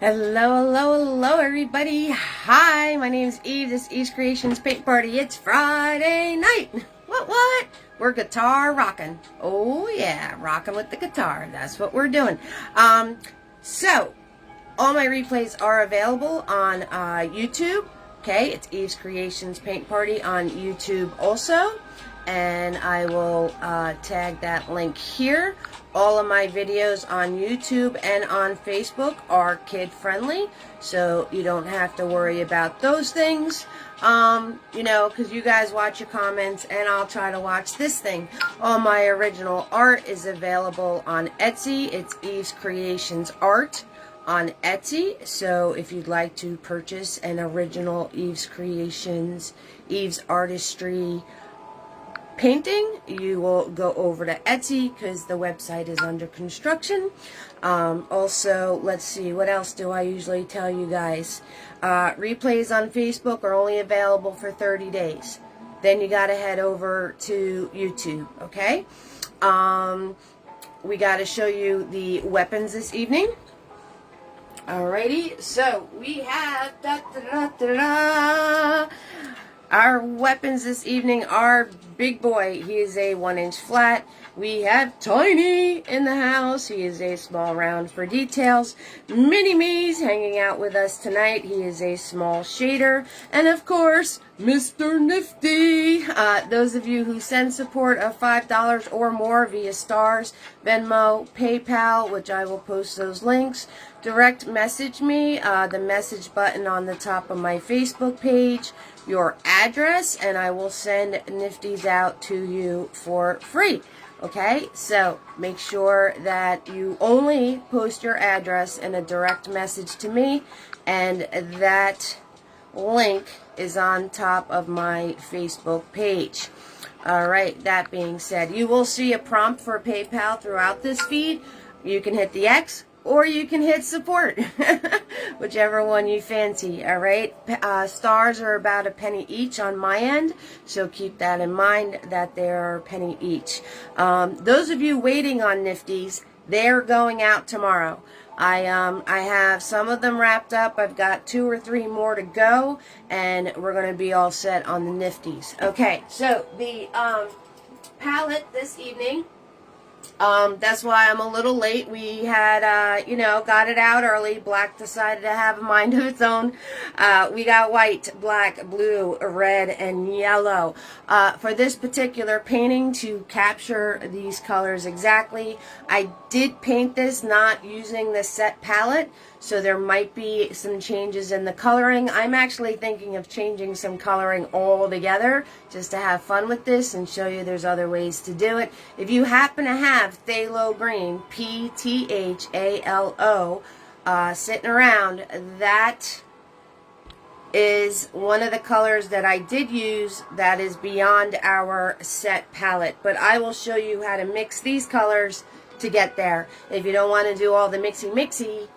Hello, hello, hello, everybody. Hi, my name is Eve. This is Eve's Creations Paint Party. It's Friday night. What? We're guitar rocking. Oh, yeah, rocking with the guitar. That's what we're doing. So, all my replays are available on YouTube. Okay, it's Eve's Creations Paint Party on YouTube also. And I will tag that link here. All of my videos on YouTube and on Facebook are kid-friendly, so you don't have to worry about those things, because you guys watch your comments, and I'll try to watch this thing. All my original art is available on Etsy. It's Eve's Creations Art on Etsy, so if you'd like to purchase an original Eve's Creations, Eve's Artistry painting, you will go over to Etsy because the website is under construction. Also, let's see, what else do I usually tell you guys? Replays on Facebook are only available for 30 days. Then you got to head over to YouTube, okay? We got to show you the weapons this evening. Alrighty, so we have our weapons this evening are Big Boy. He is a 1-inch flat. We have Tiny in the house. He is a small round for details. Mini Me's hanging out with us tonight. He is a small shader. And of course, Mr. Nifty. Those of you who send support of $5 or more via Stars, Venmo, PayPal, which I will post those links, direct message me, the message button on the top of my Facebook page, your address, and I will send Nifties out to you for free. Okay, so make sure that you only post your address in a direct message to me, and that link is on top of my Facebook page. Alright, that being said, you will see a prompt for PayPal throughout this feed. You can hit the X, or you can hit support, whichever one you fancy, alright? Stars are about a penny each on my end, so keep that in mind that they are a penny each. Those of you waiting on Nifties, they're going out tomorrow. I have some of them wrapped up. I've got 2 or 3 more to go, and we're going to be all set on the Nifties. Okay, so the palette this evening, that's why I'm a little late. We had, got it out early. Black decided to have a mind of its own. We got white, black, blue, red, and yellow. For this particular painting, to capture these colors exactly, I did paint this not using the set palette, so there might be some changes in the coloring. I'm actually thinking of changing some coloring altogether just to have fun with this and show you there's other ways to do it. If you happen to have phthalo green, P-T-H-A-L-O, sitting around, that is one of the colors that I did use that is beyond our set palette. But I will show you how to mix these colors to get there. If you don't want to do all the mixy,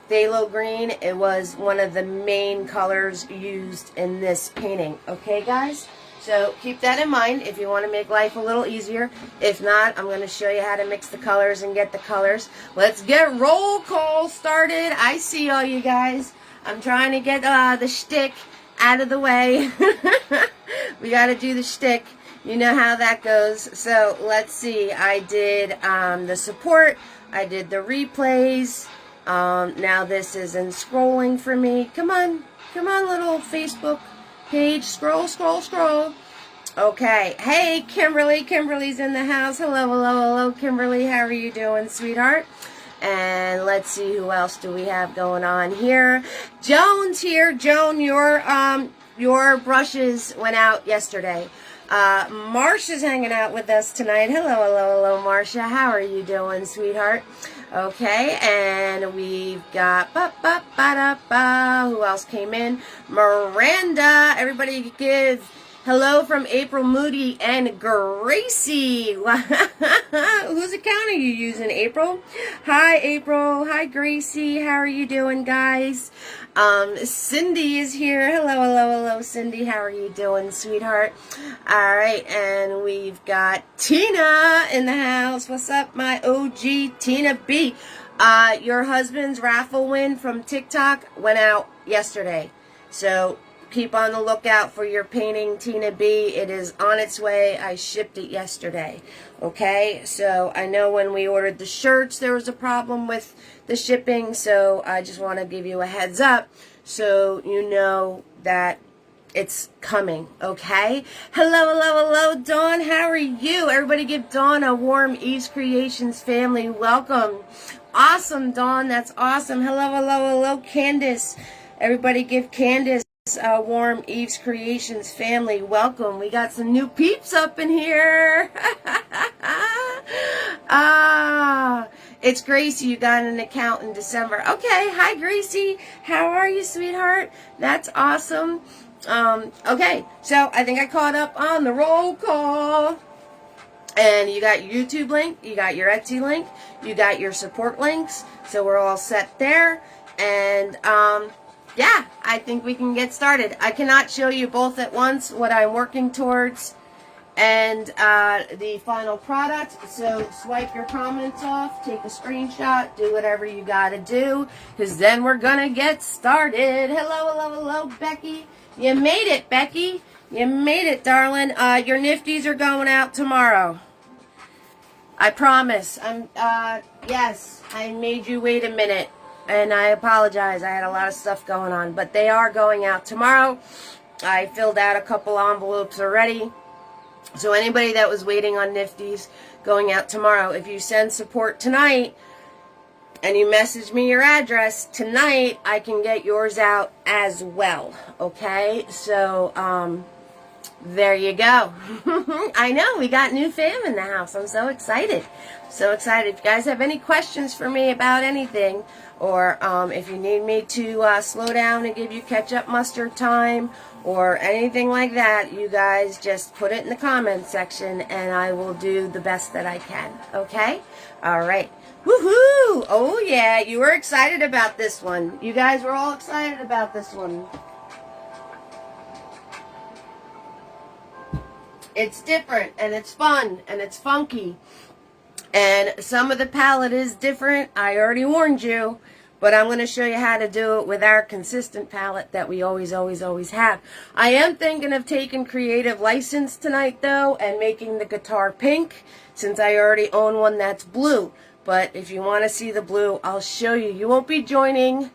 phthalo green, it was one of the main colors used in this painting. Okay, guys? So keep that in mind if you want to make life a little easier. If not, I'm going to show you how to mix the colors and get the colors. Let's get roll call started. I see all you guys. I'm trying to get the shtick out of the way. We got to do the shtick. You know how that goes. So let's see. I did the support. I did the replays. Now this isn't scrolling for me. Come on, little Facebook page. Scroll. Okay. Hey, Kimberly. Kimberly's in the house. Hello, Kimberly. How are you doing, sweetheart? And let's see, who else do we have going on here? Joan's here. Joan, your brushes went out yesterday. Marsha's hanging out with us tonight. Hello, Marsha. How are you doing, sweetheart? Okay, and we've got who else came in? Miranda. Everybody give hello from April Moody and Gracie. Whose account are you using, April? Hi, April. Hi, Gracie. How are you doing, guys? Cindy is here. Hello, Cindy. How are you doing, sweetheart? All right, and we've got Tina in the house. What's up, my OG Tina B? Your husband's raffle win from TikTok went out yesterday. So keep on the lookout for your painting, Tina B. It is on its way. I shipped it yesterday. Okay, so I know when we ordered the shirts there was a problem with the shipping, so I just want to give you a heads up so you know that it's coming, okay? Hello, hello, hello, Dawn. How are you? Everybody give Dawn a warm Eve's Creations family welcome. Awesome, Dawn. That's awesome. Hello, hello, hello, Candace. Everybody give Candace a warm Eve's Creations family welcome. We got some new peeps up in here. It's Gracie. You got an account in December. Okay. Hi, Gracie. How are you, sweetheart? That's awesome. Okay, so I think I caught up on the roll call. And you got your YouTube link, you got your Etsy link, you got your support links. So we're all set there. And yeah, I think we can get started. I cannot show you both at once what I'm working towards and the final product. So swipe your comments off, take a screenshot, do whatever you gotta do, because then we're gonna get started. Hello, hello, hello, Becky. You made it, Becky. You made it, darling. Your Nifties are going out tomorrow. I promise. Yes, I made you wait a minute. And I apologize. I had a lot of stuff going on. But they are going out tomorrow. I filled out a couple envelopes already. So anybody that was waiting on Nifties going out tomorrow, if you send support tonight, and you message me your address tonight, I can get yours out as well. Okay? So, there you go. I know, we got new fam in the house. I'm so excited. So excited. If you guys have any questions for me about anything, or if you need me to slow down and give you catch-up mustard time, or anything like that, you guys just put it in the comments section, and I will do the best that I can. Okay? All right. Woohoo! Oh yeah, you were excited about this one. You guys were all excited about this one. It's different, and it's fun, and it's funky. And some of the palette is different. I already warned you. But I'm going to show you how to do it with our consistent palette that we always have. I am thinking of taking creative license tonight, though, and making the guitar pink, since I already own one that's blue. But if you want to see the blue, I'll show you. You won't be joining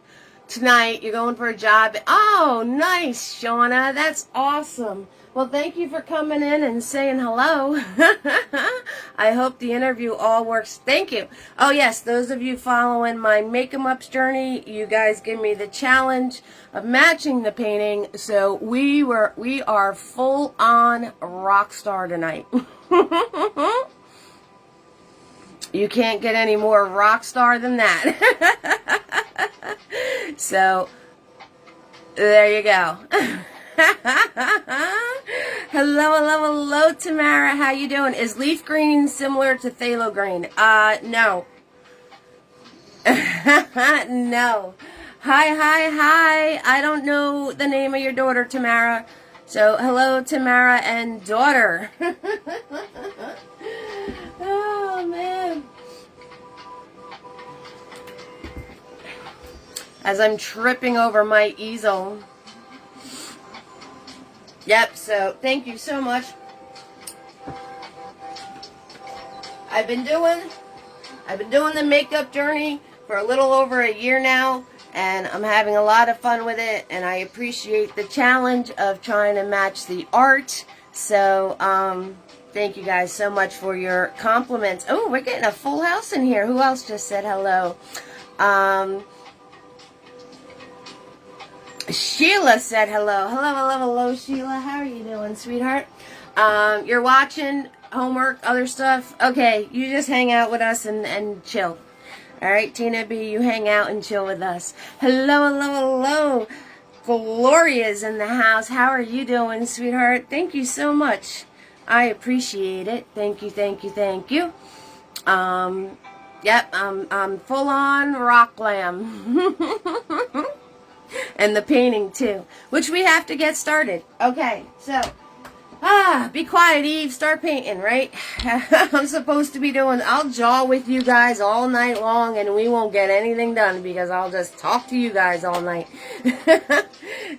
tonight. You're going for a job. Oh, nice, Shauna. That's awesome. Well, thank you for coming in and saying hello. I hope the interview all works. Thank you. Oh, yes, those of you following my make-em-ups journey, you guys give me the challenge of matching the painting. So we are full-on rock star tonight. You can't get any more rock star than that. So, there you go. Hello, hello, hello, Tamara. How you doing? Is leaf green similar to phthalo green? No. No. Hi. I don't know the name of your daughter, Tamara. So, hello, Tamara and daughter. Oh, man. As I'm tripping over my easel. Yep, so thank you so much. I've been doing the makeup journey for a little over a year now, and I'm having a lot of fun with it, and I appreciate the challenge of trying to match the art. So, thank you guys so much for your compliments. Oh, we're getting a full house in here. Who else just said hello? Sheila said hello. Hello, Sheila. How are you doing, sweetheart? You're watching homework, other stuff. Okay, you just hang out with us and chill. All right, Tina B, you hang out and chill with us. Hello. Gloria's in the house. How are you doing, sweetheart? Thank you so much. I appreciate it. Thank you. Yep, I'm full on rock glam. And the painting too, which we have to get started. Okay, so Be quiet, Eve. Start painting, right? I'm supposed to be doing, I'll jaw with you guys all night long and we won't get anything done because I'll just talk to you guys all night.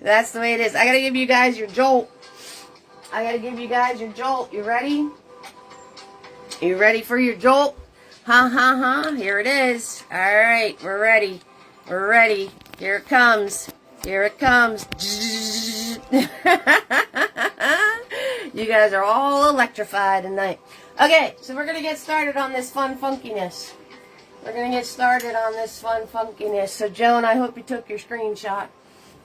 That's the way it is. I gotta give you guys your jolt. You ready? You ready for your jolt? Here it is. Alright, we're ready. Here it comes. You guys are all electrified tonight. Okay, so we're going to get started on this fun funkiness. So, Joan, I hope you took your screenshot.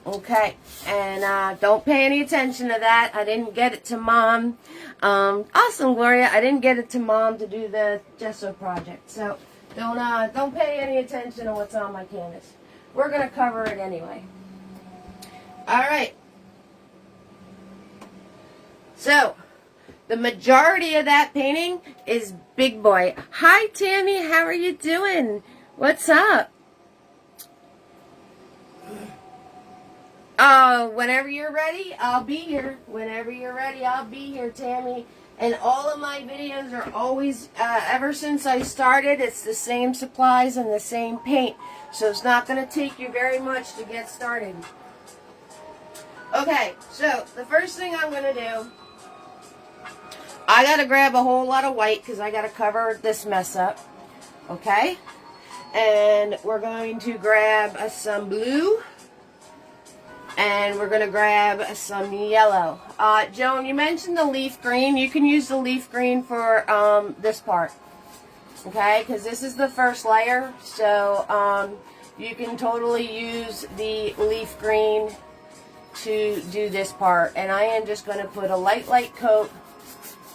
Okay, and don't pay any attention to that. I didn't get it to Mom. Awesome, Gloria. I didn't get it to Mom to do the gesso project. So, don't pay any attention to what's on my canvas. We're going to cover it anyway. All right. So, the majority of that painting is Big Boy. Hi, Tammy. How are you doing? What's up? Whenever you're ready, I'll be here. Tammy. And all of my videos are always, ever since I started, it's the same supplies and the same paint. So it's not going to take you very much to get started. Okay, so the first thing I'm going to do, I got to grab a whole lot of white because I got to cover this mess up. Okay? And we're going to grab some blue. And we're going to grab some yellow. Joan, you mentioned the leaf green. You can use the leaf green for this part. Okay? Because this is the first layer. So you can totally use the leaf green to do this part. And I am just going to put a light coat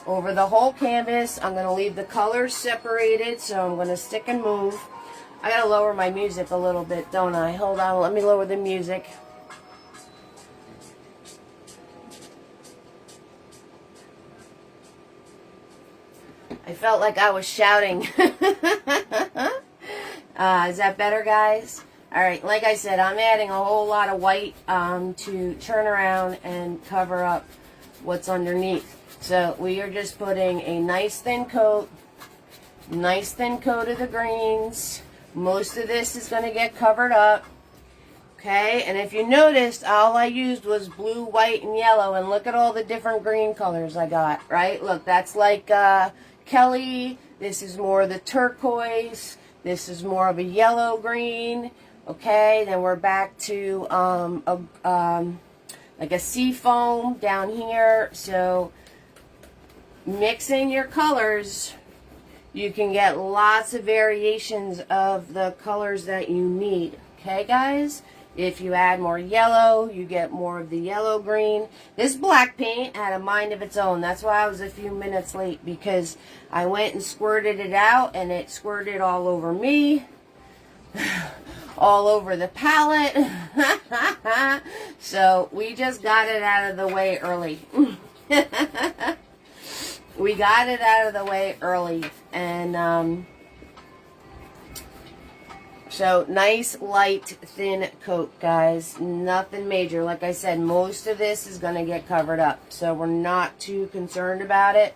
over the whole canvas. I'm going to leave the colors separated. So I'm going to stick and move. I got to lower my music a little bit, don't I? Hold on. Let me lower the music. I felt like I was shouting. Is that better, guys? Alright, like I said, I'm adding a whole lot of white to turn around and cover up what's underneath. So we are just putting a nice thin coat of the greens. Most of this is going to get covered up. Okay, and if you noticed, all I used was blue, white, and yellow. And look at all the different green colors I got, right? Look, that's like Kelly. This is more the turquoise. This is more of a yellow green. Okay, then we're back to like a sea foam down here. So mixing your colors, you can get lots of variations of the colors that you need. Okay, guys? If you add more yellow, you get more of the yellow green. This black paint had a mind of its own. That's why I was a few minutes late, because I went and squirted it out and it squirted all over me. All over the palette. So we just got it out of the way early. We got it out of the way early. And so nice, light, thin coat, guys. Nothing major. Like I said, most of this is going to get covered up. So we're not too concerned about it.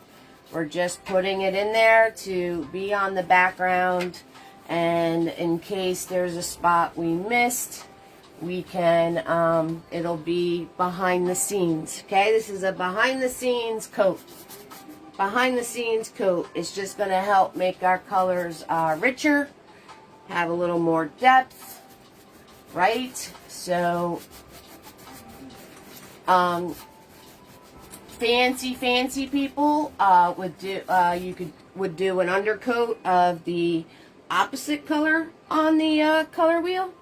We're just putting it in there to be on the background. And in case there's a spot we missed, we can, it'll be behind the scenes. Okay, this is a behind the scenes coat. Behind the scenes coat is just going to help make our colors richer. Have a little more depth, right? So, fancy people would do would do an undercoat of the opposite color on the color wheel,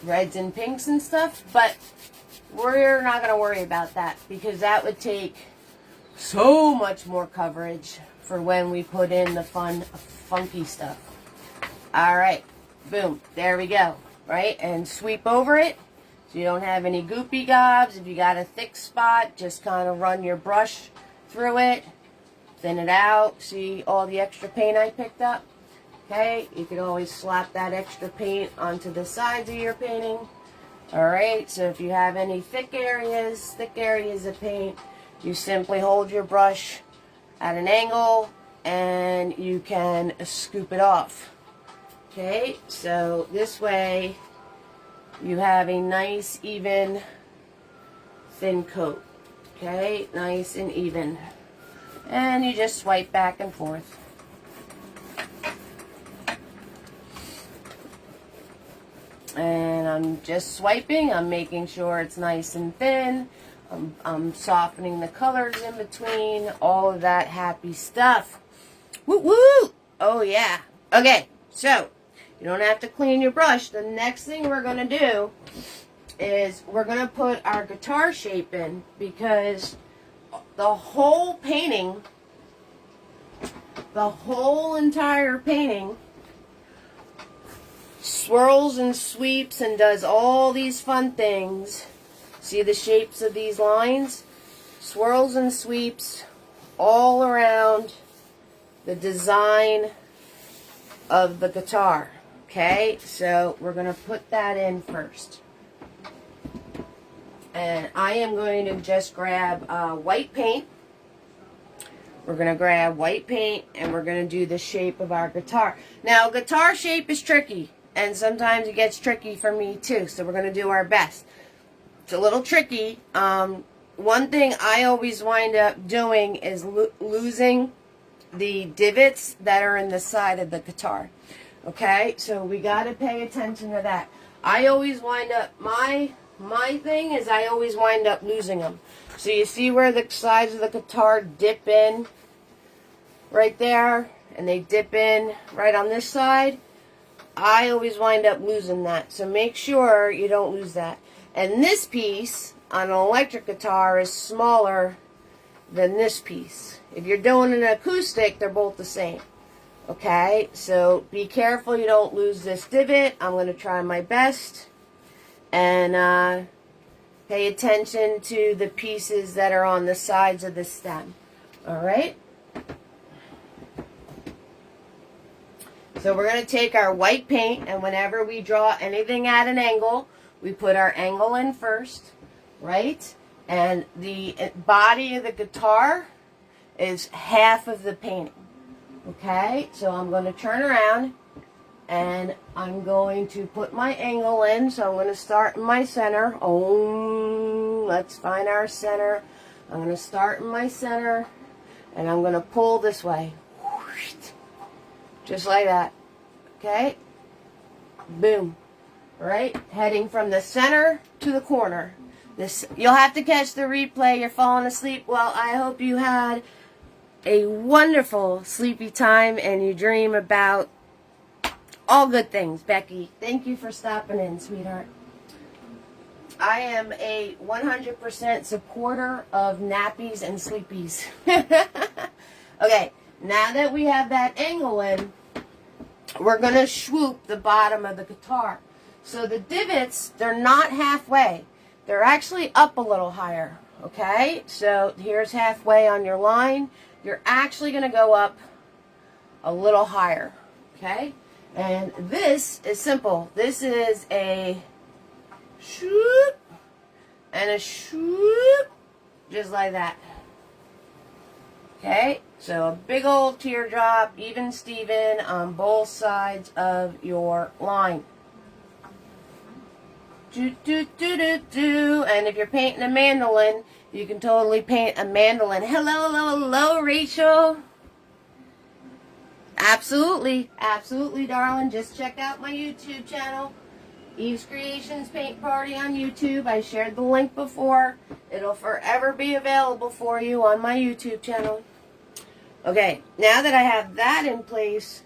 reds and pinks and stuff. But we're not going to worry about that because that would take so much more coverage for when we put in the fun, funky stuff. Alright, boom, there we go, right? And sweep over it so you don't have any goopy gobs. If you got a thick spot, just kind of run your brush through it, thin it out. See all the extra paint I picked up? Okay, you can always slap that extra paint onto the sides of your painting. Alright, so if you have any thick areas of paint, You simply hold your brush at an angle and you can scoop it off. Okay, so this way you have a nice, even, thin coat. Okay, nice and even. And you just swipe back and forth. And I'm just swiping. I'm making sure it's nice and thin. I'm softening the colors in between. All of that happy stuff. Woo woo! Oh yeah. Okay, so you don't have to clean your brush. The next thing we're going to do is we're going to put our guitar shape in, because the whole painting, the whole entire painting swirls and sweeps and does all these fun things. See the shapes of these lines? Swirls and sweeps all around the design of the guitar. Okay, so we're going to put that in first. And I am going to just grab white paint. We're going to grab white paint and we're going to do the shape of our guitar. Now, guitar shape is tricky, and sometimes it gets tricky for me too, so we're going to do our best. It's a little tricky. One thing I always wind up doing is losing the divots that are in the side of the guitar. Okay, so we got to pay attention to that. I always wind up, my thing is I always wind up losing them. So you see where the sides of the guitar dip in right there, and they dip in right on this side. I always wind up losing that. So make sure you don't lose that. And this piece on an electric guitar is smaller than this piece. If you're doing an acoustic, they're both the same. Okay, so be careful you don't lose this divot. I'm going to try my best. And pay attention to the pieces that are on the sides of the stem. Alright? So we're going to take our white paint, and whenever we draw anything at an angle, we put our angle in first, right? And the body of the guitar is half of the painting. Okay, so I'm going to turn around and I'm going to put my angle in. So I'm going to start in my center. Oh, let's find our center. I'm going to start in my center and I'm going to pull this way. Just like that. Okay, boom. Right, heading from the center to the corner. This, you'll have to catch the replay. You're falling asleep. Well, I hope you had a wonderful sleepy time and you dream about all good things. Becky, thank you for stopping in, sweetheart. I am a 100% supporter of nappies and sleepies. Okay, now that we have that angle in, we're going to swoop the bottom of the guitar. So the divots, they're not halfway. They're actually up a little higher. Okay, so here's halfway on your line. You're actually going to go up a little higher. Okay, and this is simple. This is a swoop and a swoop, just like that. Okay, so a big old teardrop, even Steven, on both sides of your line. Do, do, do, do, do. And if you're painting a mandolin, you can totally paint a mandolin. Hello, hello, hello, Rachel. Absolutely, absolutely, darling. Just check out my YouTube channel, Eve's Creations Paint Party on YouTube. I shared the link before. It'll forever be available for you on my YouTube channel. Okay, now that I have that in place,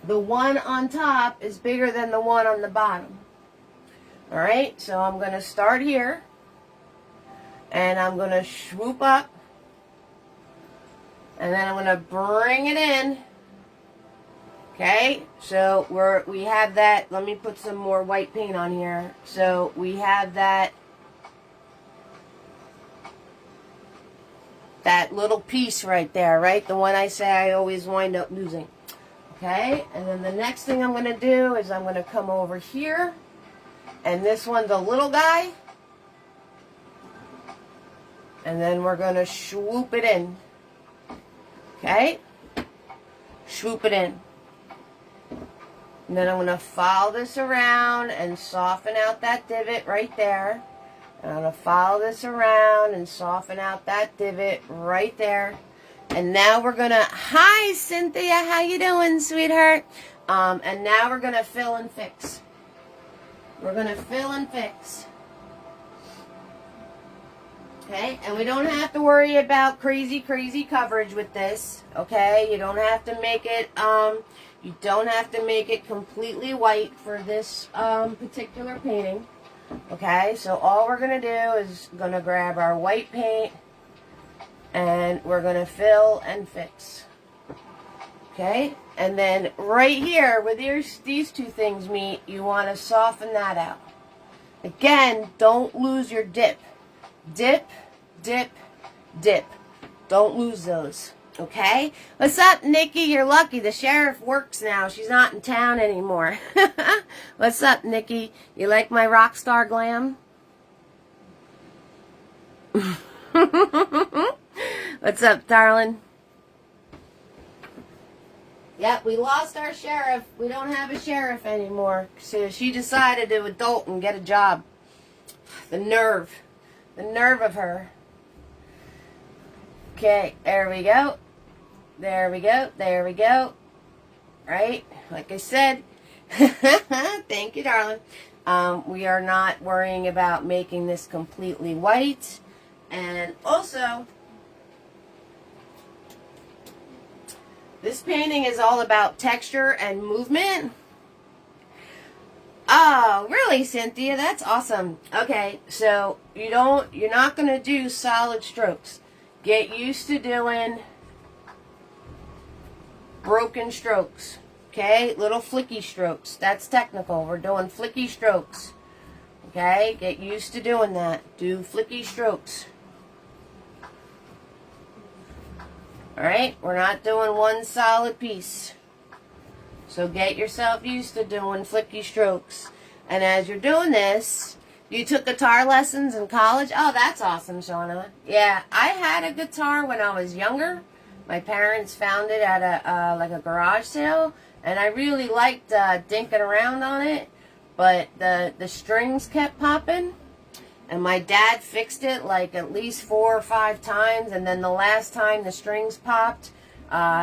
the one on top is bigger than the one on the bottom. Alright, so I'm going to start here. And I'm going to swoop up. And then I'm going to bring it in. Okay, so we have that. Let me put some more white paint on here. So we have that little piece right there, right? The one I say I always wind up losing. Okay, and then the next thing I'm going to do is I'm going to come over here. And this one's a little guy. And then we're going to swoop it in. Okay? Swoop it in. And then I'm going to follow this around and soften out that divot right there. And I'm going to follow this around and soften out that divot right there. And now we're going to, hi Cynthia, how you doing, sweetheart? And now we're going to fill and fix. We're going to fill and fix. Okay, and we don't have to worry about crazy coverage with this. Okay, you don't have to make it, you don't have to make it completely white for this particular painting. Okay, so all we're going to do is going to grab our white paint and we're going to fill and fix. Okay, and then right here where these two things meet, you want to soften that out. Again, don't lose your dip. Dip, dip, dip. Don't lose those. Okay? What's up, Nikki? You're lucky. The sheriff works now. She's not in town anymore. What's up, Nikki? You like my rock star glam? What's up, darling? Yep, we lost our sheriff. We don't have a sheriff anymore. So she decided to adult and get a job. The nerve. The nerve of her. Okay, there we go. There we go. There we go. Right? Like I said. Thank you, darling. We are not worrying about making this completely white. And also, this painting is all about texture and movement. Oh, really, Cynthia? That's awesome. Okay, so you're not going to do solid strokes. Get used to doing broken strokes. Okay, little flicky strokes. That's technical. We're doing flicky strokes. Okay, get used to doing that. Do flicky strokes. Alright, we're not doing one solid piece. So get yourself used to doing flicky strokes. And as you're doing this, you took guitar lessons in college? Oh, that's awesome, Shauna. Yeah, I had a guitar when I was younger. My parents found it at a garage sale. And I really liked dinking around on it. But the strings kept popping. And my dad fixed it like at least 4 or 5 times. And then the last time the strings popped,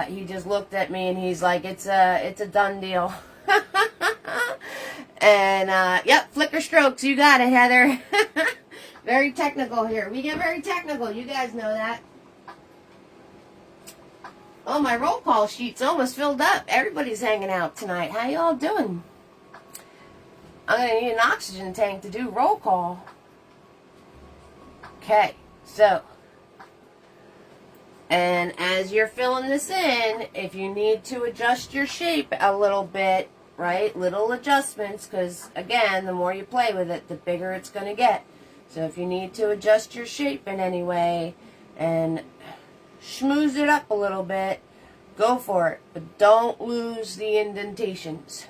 he just looked at me and he's like, it's a done deal. And, yep, flicker strokes. You got it, Heather. Very technical here. We get very technical. You guys know that. Oh, my roll call sheet's almost filled up. Everybody's hanging out tonight. How y'all doing? I'm going to need an oxygen tank to do roll call. Okay, so, and as you're filling this in, if you need to adjust your shape a little bit, right, little adjustments, because, again, the more you play with it, the bigger it's going to get. So if you need to adjust your shape in any way and schmooze it up a little bit, go for it. But don't lose the indentations,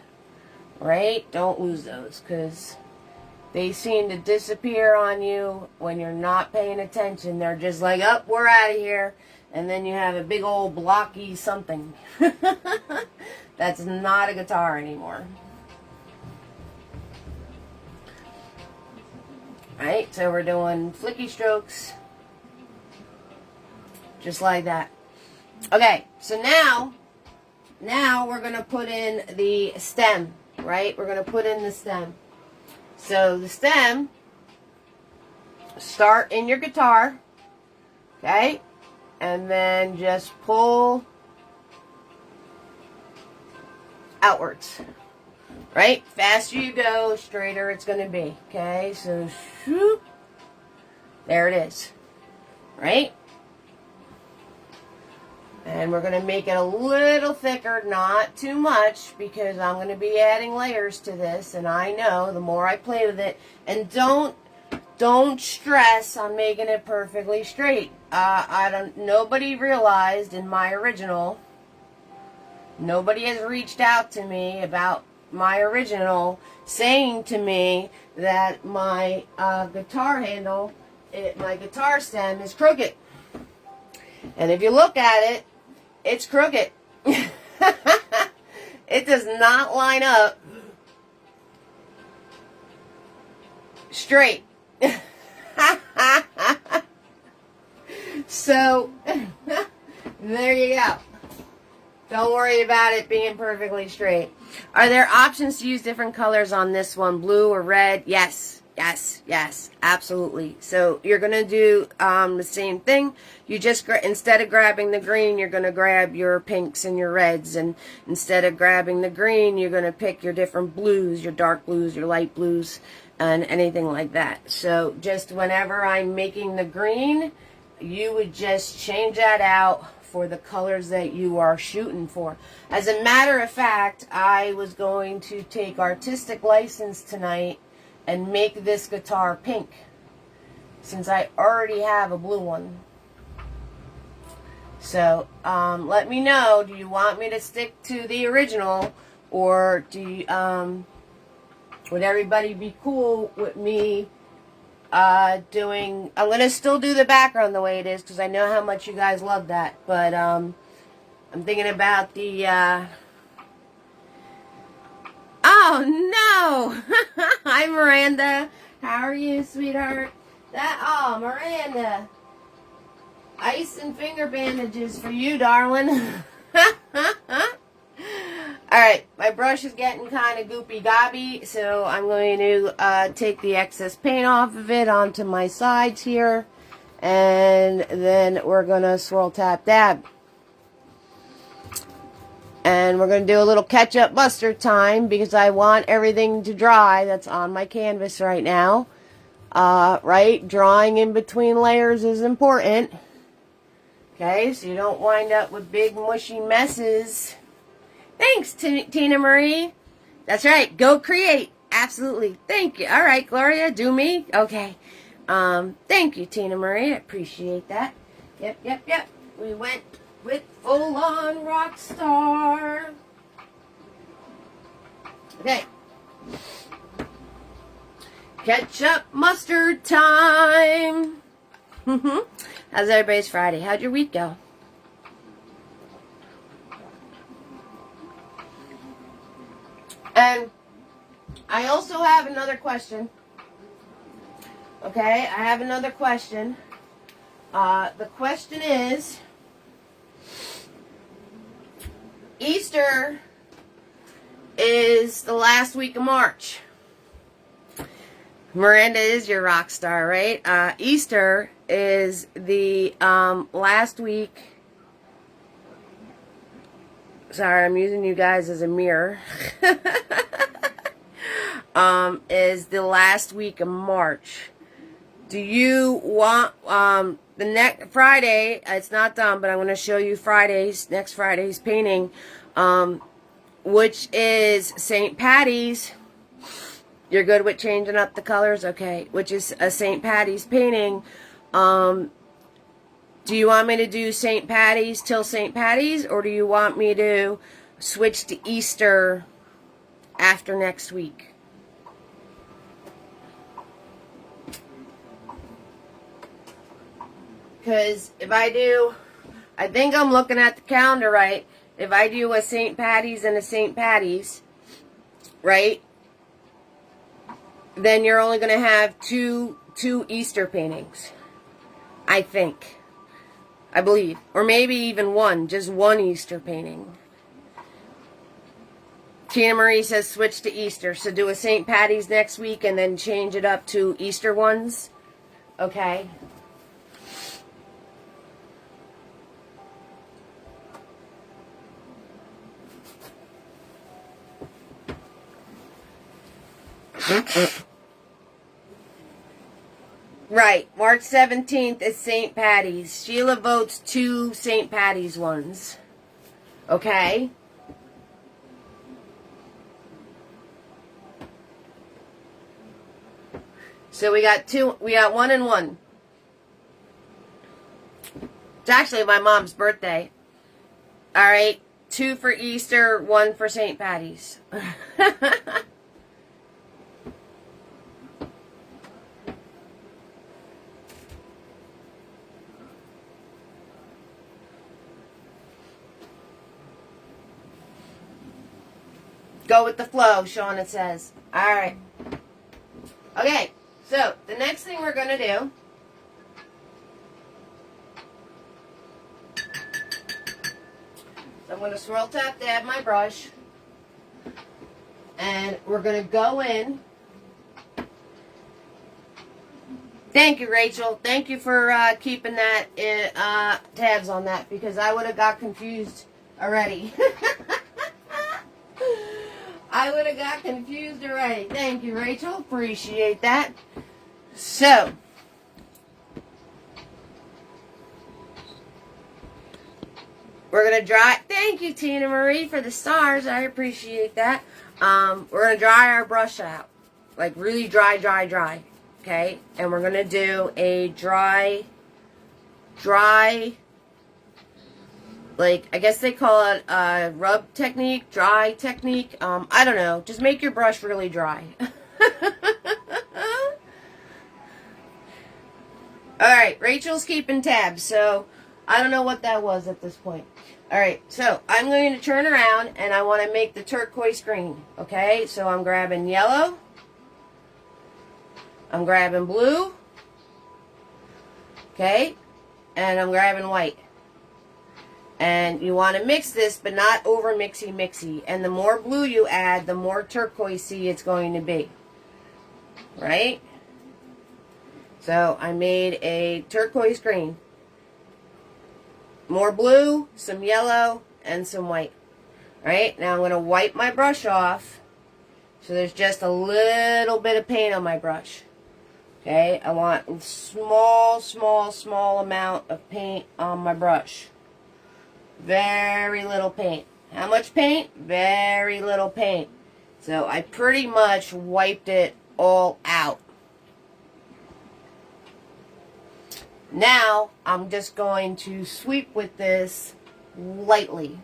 right? Don't lose those, because they seem to disappear on you when you're not paying attention. They're just like, oh, we're out of here. And then you have a big old blocky something. That's not a guitar anymore. Right, so we're doing flicky strokes. Just like that. Okay, so now we're going to put in the stem, right? We're going to put in the stem. So the stem, start in your guitar, okay? And then just pull outwards, right? Faster you go, straighter it's going to be, okay? So, shoop, there it is, right? And we're going to make it a little thicker, not too much, because I'm going to be adding layers to this, and I know the more I play with it, and don't stress on making it perfectly straight. Nobody realized in my original, nobody has reached out to me about my original saying to me that my guitar handle my guitar stem is crooked. And if you look at it, it's crooked. It does not line up straight. So, there you go. Don't worry about it being perfectly straight. Are there options to use different colors on this one? Blue or red? Yes. Yes. Yes. Absolutely. So, you're going to do the same thing. You just, instead of grabbing the green, you're going to grab your pinks and your reds. And instead of grabbing the green, you're going to pick your different blues, your dark blues, your light blues, and anything like that. So, just whenever I'm making the green, you would just change that out for the colors that you are shooting for. As a matter of fact, I was going to take artistic license tonight and make this guitar pink, since I already have a blue one. So, let me know, do you want me to stick to the original, or do you, would everybody be cool with me I'm going to still do the background the way it is, because I know how much you guys love that, but, I'm thinking about the, oh, no! Hi, Miranda. How are you, sweetheart? Oh, Miranda. Ice and finger bandages for you, darling. Alright, my brush is getting kind of goopy-gobby, so I'm going to take the excess paint off of it onto my sides here, and then we're going to swirl, tap, dab. And we're going to do a little ketchup mustard time, because I want everything to dry that's on my canvas right now. Right, drawing in between layers is important. Okay, so you don't wind up with big mushy messes. Thanks, Tina Marie. That's right. Go create. Absolutely. Thank you. All right, Gloria. Do me. Okay. Thank you, Tina Marie. I appreciate that. Yep. We went with full-on rock star. Okay. Ketchup mustard time. How's everybody's Friday? How'd your week go? And I also have another question. Okay, I have another question. The question is, Easter is the last week of March. Miranda is your rock star, right? Easter is the last week. Sorry, I'm using you guys as a mirror. Is the last week of March. Do you want the next Friday? It's not done, but I'm going to show you next Friday's painting, which is St. Patty's. You're good with changing up the colors? Okay. Which is a St. Patty's painting. Do you want me to do St. Patty's till St. Patty's, or do you want me to switch to Easter after next week? Because if I do, I think I'm looking at the calendar right. If I do a St. Patty's and a St. Patty's, right, then you're only going to have two Easter paintings. I think. I believe. Or maybe even one. Just one Easter painting. Tina Marie says switch to Easter. So do a St. Patty's next week and then change it up to Easter ones. Okay. Right. March 17th is St. Patty's. Sheila votes 2 St. Patty's ones. Okay? So we got 2. We got 1 and 1. It's actually my mom's birthday. Alright. 2 for Easter, 1 for St. Patty's. Go with the flow, Sean, it says. Alright. Okay, so the next thing we're going to do, so I'm going to swirl tap dab my brush, and we're going to go in. Thank you, Rachel. Thank you for keeping that tabs on that, because I would have got confused already. I would have got confused already. Thank you, Rachel. Appreciate that. So, we're going to dry. Thank you, Tina Marie, for the stars. I appreciate that. We're going to dry our brush out. Like, really dry, dry, dry. Okay? And we're going to do a dry, like, I guess they call it a rub technique, dry technique. I don't know. Just make your brush really dry. Alright, Rachel's keeping tabs, so I don't know what that was at this point. Alright, so I'm going to turn around and I want to make the turquoise green. Okay, so I'm grabbing yellow. I'm grabbing blue. Okay, and I'm grabbing white. And you want to mix this, but not over mixy. And the more blue you add, the more turquoisey it's going to be. Right? So I made a turquoise green. More blue, some yellow, and some white. Right? Now I'm going to wipe my brush off. So there's just a little bit of paint on my brush. Okay? I want a small amount of paint on my brush. Very little paint. How much paint? Very little paint. So I pretty much wiped it all out. Now I'm just going to sweep with this lightly.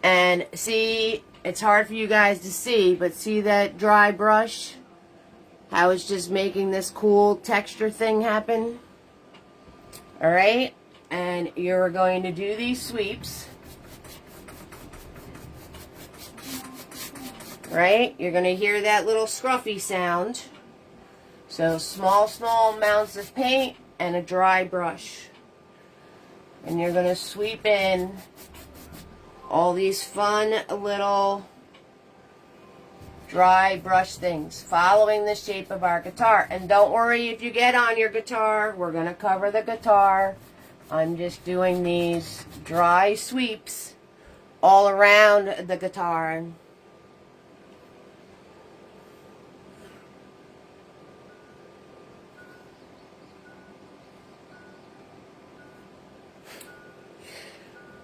And see, it's hard for you guys to see, but see that dry brush? How it's just making this cool texture thing happen? Alright? And you're going to do these sweeps. Right? You're going to hear that little scruffy sound. So small amounts of paint and a dry brush. And you're going to sweep in all these fun little dry brush things, following the shape of our guitar. And don't worry if you get on your guitar. We're going to cover the guitar. I'm just doing these dry sweeps all around the guitar.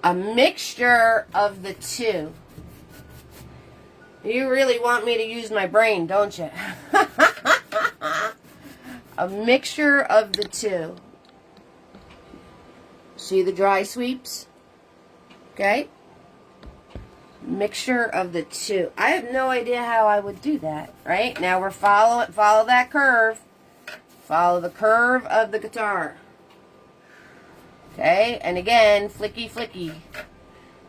A mixture of the two. You really want me to use my brain, don't you? A mixture of the two. See the dry sweeps? Okay? Mixture of the two. I have no idea how I would do that, right? Now we're follow that curve. Follow the curve of the guitar. Okay? And again, flicky.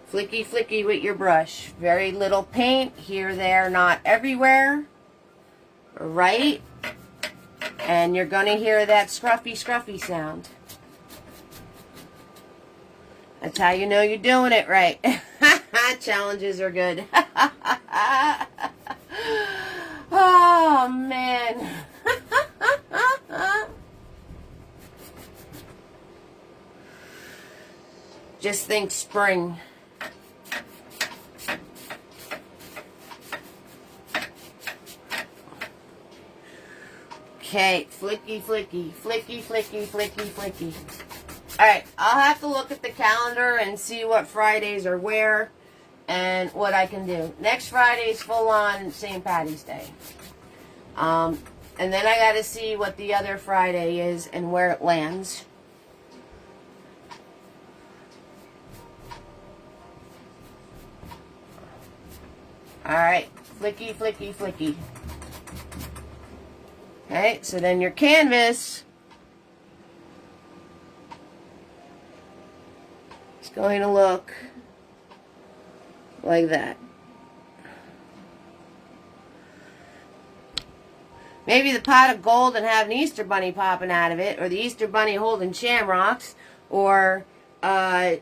Flicky with your brush. Very little paint here, there, not everywhere. Right? And you're going to hear that scruffy sound. That's how you know you're doing it right. Challenges are good. Oh, man. Just think spring. Okay, flicky. Alright, I'll have to look at the calendar and see what Fridays are where and what I can do. Next Friday is full on St. Patty's Day. And then I got to see what the other Friday is and where it lands. Alright, flicky. Okay, so then your canvas is going to look like that. Maybe the pot of gold and have an Easter bunny popping out of it, or the Easter bunny holding shamrocks, or a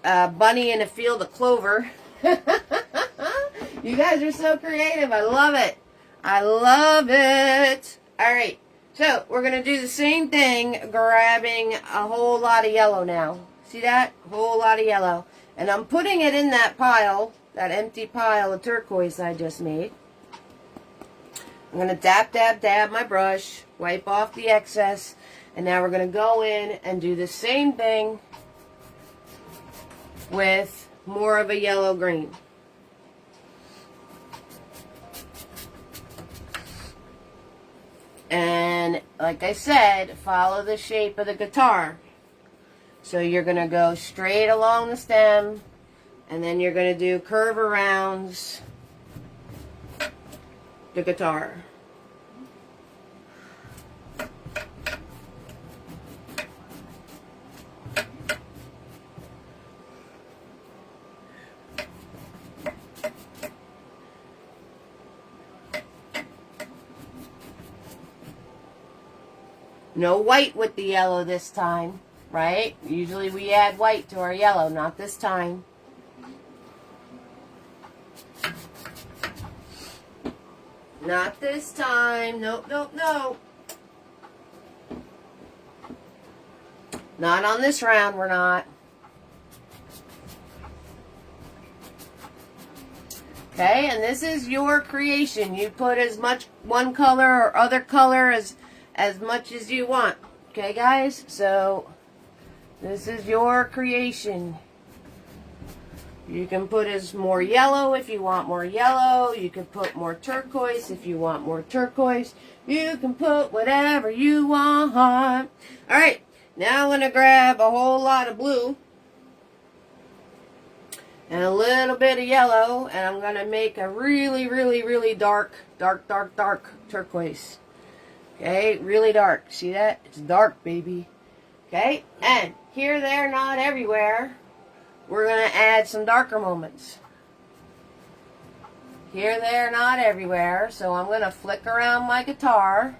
bunny in a field of clover. You guys are so creative. I love it. I love it. All right. So we're going to do the same thing, grabbing a whole lot of yellow now. See that? A whole lot of yellow. And I'm putting it in that pile, that empty pile of turquoise I just made. I'm going to dab, dab, dab my brush, wipe off the excess, and now we're going to go in and do the same thing with more of a yellow green. And like I said, follow the shape of the guitar. So you're going to go straight along the stem, and then you're going to do curve arounds the guitar. No white with the yellow this time, right? Usually we add white to our yellow, not this time. Not this time. Nope, nope, nope. Not on this round, we're not. Okay, and this is your creation. You put as much one color or other color as much as you want. Okay, guys? So, this is your creation. You can put as more yellow if you want more yellow. You can put more turquoise if you want more turquoise. You can put whatever you want. Alright, now I'm going to grab a whole lot of blue and a little bit of yellow, and I'm going to make a really, really, really dark turquoise. Okay, really dark. See that? It's dark, baby. Okay, and here, there, not everywhere, we're going to add some darker moments. Here, there, not everywhere. So I'm going to flick around my guitar.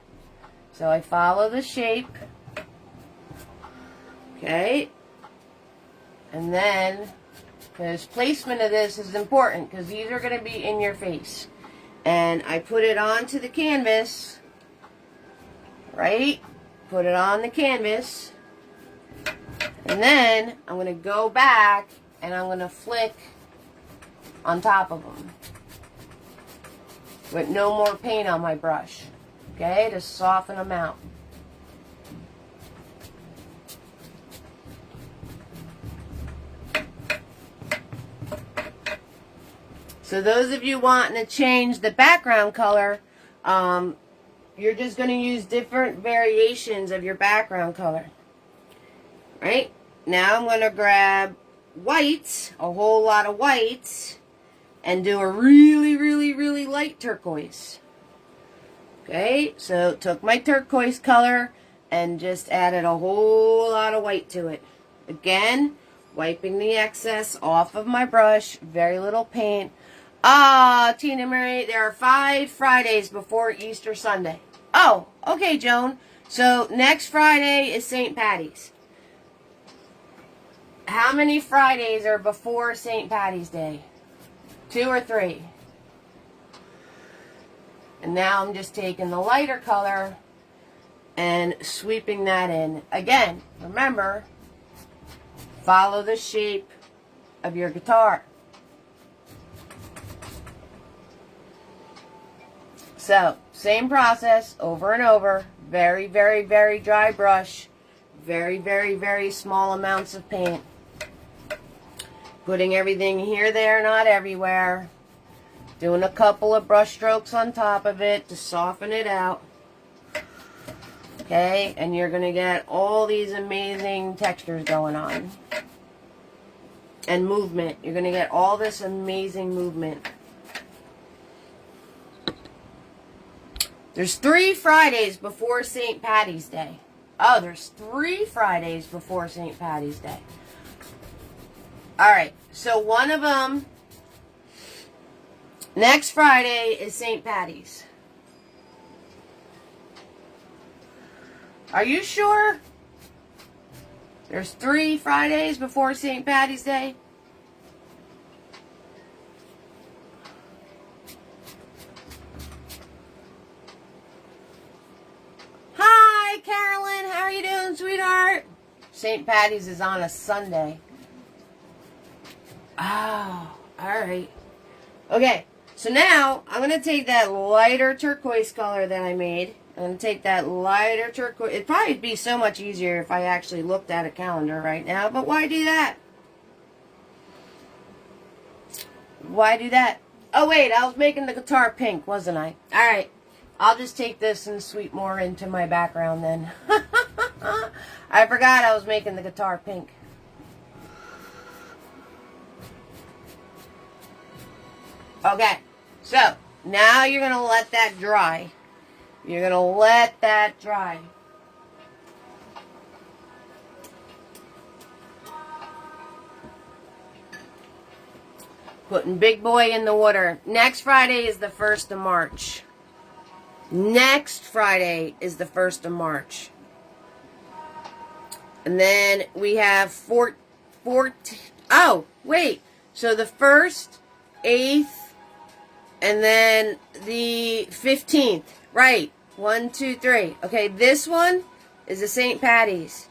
So I follow the shape. Okay. And then, because placement of this is important, because these are going to be in your face. And I put it onto the canvas. Right? Put it on the canvas. And then I'm going to go back and I'm going to flick on top of them with no more paint on my brush. Okay, to soften them out. So those of you wanting to change the background color, you're just going to use different variations of your background color. Right? Now I'm going to grab whites, a whole lot of whites, and do a really, really, really light turquoise. Okay, so took my turquoise color and just added a whole lot of white to it. Again, wiping the excess off of my brush, very little paint. Ah, Tina Marie, there are 5 Fridays before Easter Sunday. Oh, okay, Joan. So next Friday is St. Patty's. How many Fridays are before St. Patty's Day? 2 or 3? And now I'm just taking the lighter color and sweeping that in. Again, remember, follow the shape of your guitar. So, same process over and over. Very, very, very dry brush. Very, very, very small amounts of paint. Putting everything here, there, not everywhere. Doing a couple of brush strokes on top of it to soften it out. Okay, and you're going to get all these amazing textures going on. And movement. You're going to get all this amazing movement. There's 3 Fridays before St. Patty's Day. Oh, there's 3 Fridays before St. Patty's Day. Alright, so one of them, next Friday is St. Patty's. Are you sure? There's 3 Fridays before St. Patty's Day? Hi, Carolyn. How are you doing, sweetheart? St. Patty's is on a Sunday. Oh, alright. Okay, so now I'm going to take that lighter turquoise color that I made. I'm going to take that lighter turquoise. It'd probably be so much easier if I actually looked at a calendar right now, but why do that? Why do that? Oh, wait, I was making the guitar pink, wasn't I? Alright, I'll just take this and sweep more into my background then. I forgot I was making the guitar pink. Okay, so now you're going to let that dry. You're going to let that dry. Putting big boy in the water. Next Friday is the 1st of March. Next Friday is the 1st of March. And then we have 14. Oh, wait. So the 1st, 8th, and then the 15th. Right. 1, 2, 3. Okay, this one is a St. Patty's.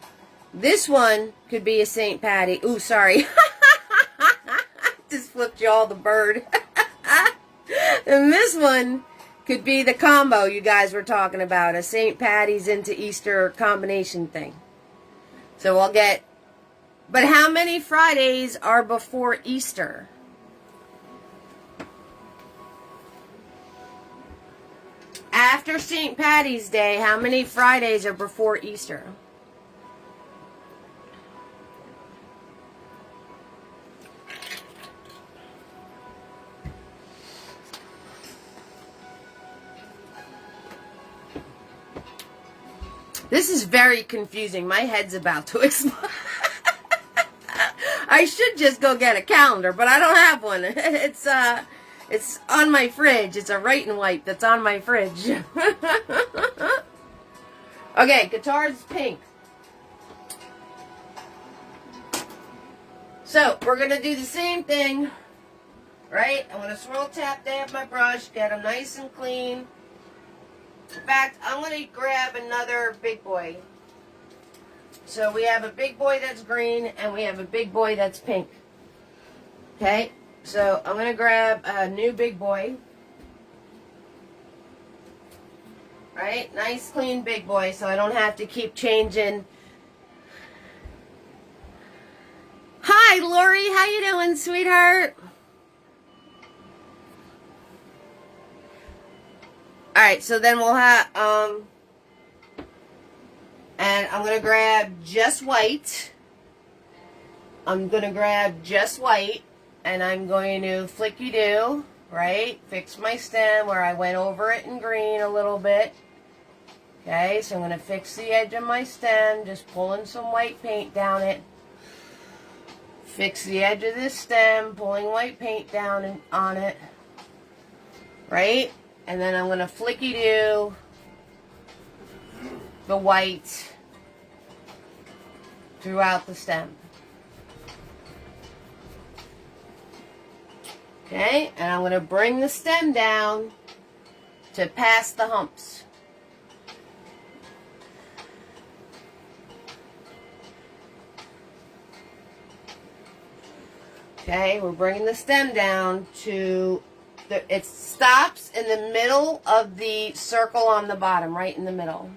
This one could be a St. Patty. Ooh, sorry. Just flipped you all the bird. And this one could be the combo you guys were talking about. A St. Patty's into Easter combination thing. So we'll get... But how many Fridays are before Easter? After St. Patty's Day, how many Fridays are before Easter? This is very confusing. My head's about to explode. I should just go get a calendar, but I don't have one. It's on my fridge. It's a writing wipe that's on my fridge. Okay, guitar's pink. So, we're going to do the same thing, right? I'm going to swirl tap dab my brush, get them nice and clean. In fact, I'm going to grab another big boy. So, we have a big boy that's green, and we have a big boy that's pink. Okay? So, I'm going to grab a new big boy. Right? Nice, clean big boy, so I don't have to keep changing. Hi, Lori. How you doing, sweetheart? Alright, so then we'll have, and I'm going to grab just white. I'm going to grab just white. And I'm going to flicky-do, right? Fix my stem where I went over it in green a little bit. Okay, so I'm going to fix the edge of my stem, just pulling some white paint down it. Fix the edge of this stem, pulling white paint down on it. Right? And then I'm going to flicky-do the white throughout the stem. Okay, and I'm going to bring the stem down to past the humps. Okay, we're bringing the stem down to, it stops in the middle of the circle on the bottom, right in the middle.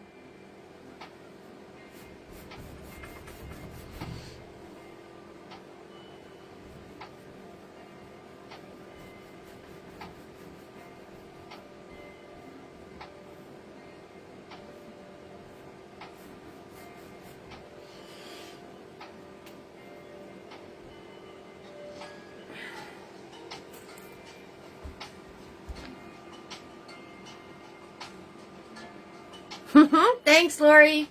Thanks, Lori.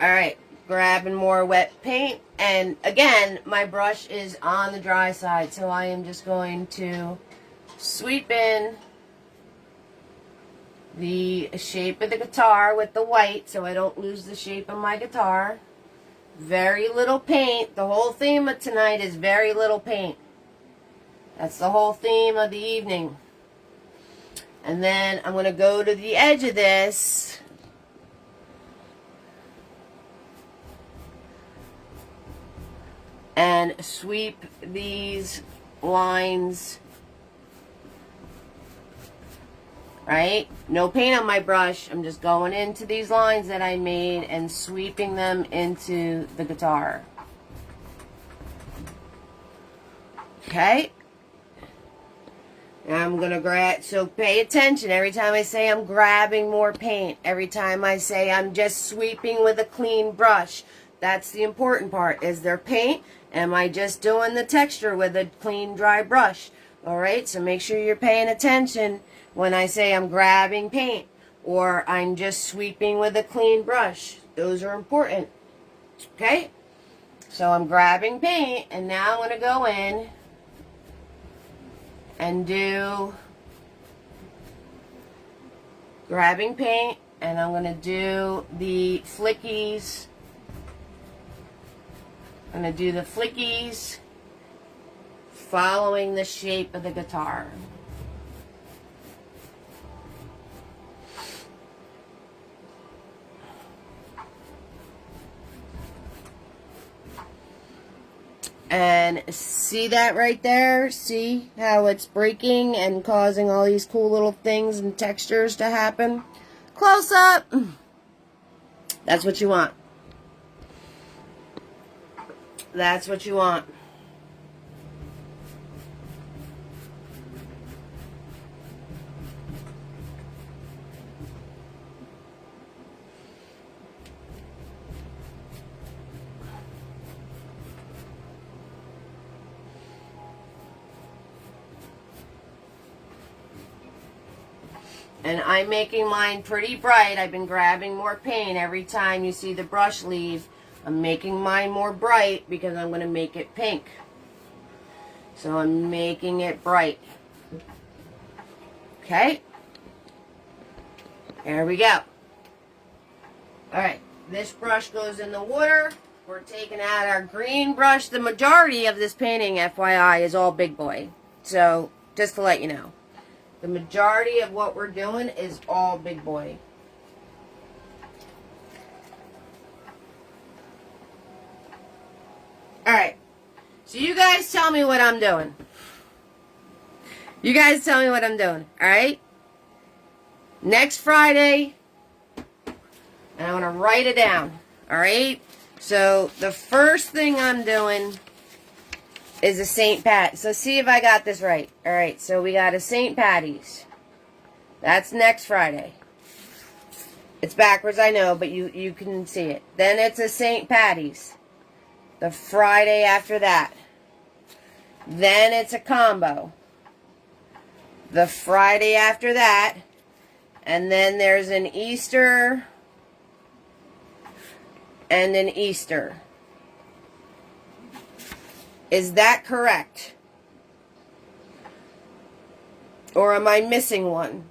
Alright, grabbing more wet paint. And again, my brush is on the dry side, so I am just going to sweep in the shape of the guitar with the white so I don't lose the shape of my guitar. Very little paint. The whole theme of tonight is very little paint. That's the whole theme of the evening. And then I'm going to go to the edge of this. And sweep these lines. Right? No paint on my brush. I'm just going into these lines that I made and sweeping them into the guitar. Okay? Now I'm going to grab, so pay attention every time I say I'm grabbing more paint. Every time I say I'm just sweeping with a clean brush. That's the important part. Is there paint? Am I just doing the texture with a clean, dry brush? Alright, so make sure you're paying attention when I say I'm grabbing paint or I'm just sweeping with a clean brush. Those are important. Okay? So I'm grabbing paint and now I'm going to go in and do grabbing paint and I'm going to do the flickies. I'm going to do the flickies following the shape of the guitar. And see that right there? See how it's breaking and causing all these cool little things and textures to happen? Close up. That's what you want. That's what you want. And I'm making mine pretty bright. I've been grabbing more paint every time you see the brush leave. I'm making mine more bright because I'm going to make it pink. So I'm making it bright. Okay? There we go. Alright, this brush goes in the water. We're taking out our green brush. The majority of this painting, FYI, is all big boy. So, just to let you know. The majority of what we're doing is all big boy. Alright, so you guys tell me what I'm doing. You guys tell me what I'm doing, alright? Next Friday, and I'm going to write it down, alright? So, the first thing I'm doing is a St. Pat. So, see if I got this right. Alright, so we got a St. Patty's. That's next Friday. It's backwards, I know, but you can see it. Then it's a St. Patty's. The Friday after that. Then it's a combo. The Friday after that. And then there's an Easter and an Easter. Is that correct? Or am I missing one?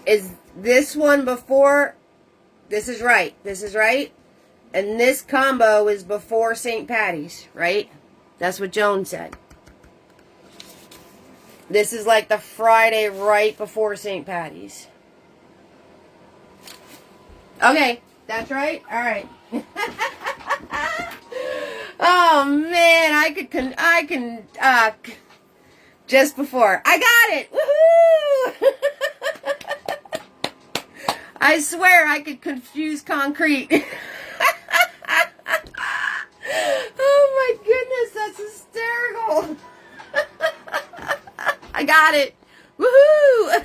Is this one before? This is right. This is right. And this combo is before St. Patty's, right? That's what Joan said. This is like the Friday right before St. Patty's. Okay, that's right. All right. Oh man, I can just before. I got it. Woohoo! I swear I could confuse concrete. Oh my goodness, that's hysterical. I got it. Woohoo!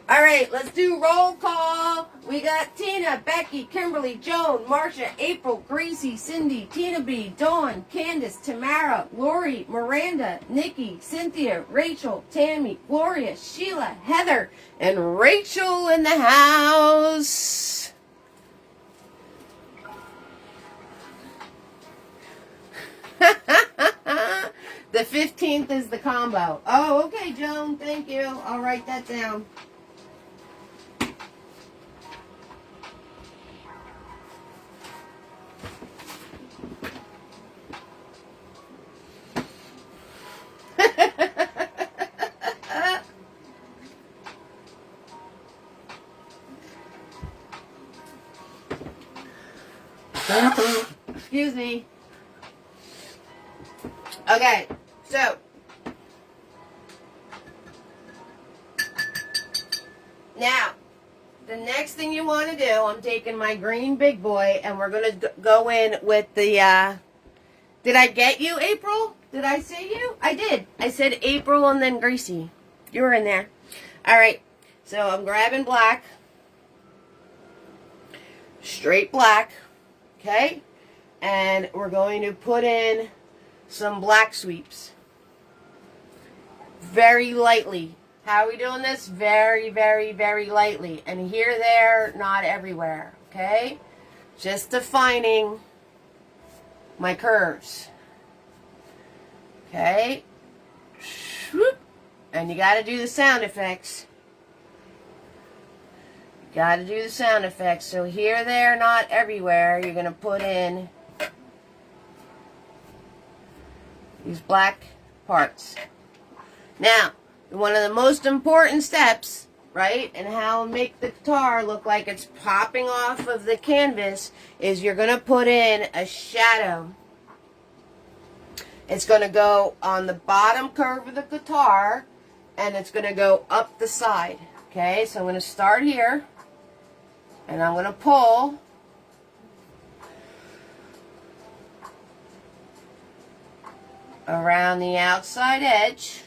All right, let's do roll call. We got Tina, Becky, Kimberly, Joan, Marcia, April, Gracie, Cindy, Tina B, Dawn, Candace, Tamara, Lori, Miranda, Nikki, Cynthia, Rachel, Tammy, Gloria, Sheila, Heather, and Rachel in the house. The 15th is the combo. Oh, okay, Joan. Thank you. I'll write that down. Excuse me. Okay, so now the next thing you want to do, I'm taking my green big boy and we're going to go in with the, did I get you, April? Did I say you? I did. I said April and then Gracie. You were in there. All right, so I'm grabbing black, straight black, okay? And we're going to put in some black sweeps. Very lightly. How are we doing this? Very, very, very lightly. And here, there, not everywhere. Okay? Just defining my curves. Okay? And you got to do the sound effects. You got to do the sound effects. So here, there, not everywhere. You're going to put in these black parts. Now, one of the most important steps, right, and how to make the guitar look like it's popping off of the canvas is you're going to put in a shadow. It's going to go on the bottom curve of the guitar, and it's going to go up the side. Okay, so I'm going to start here, and I'm going to pull. Around the outside edge.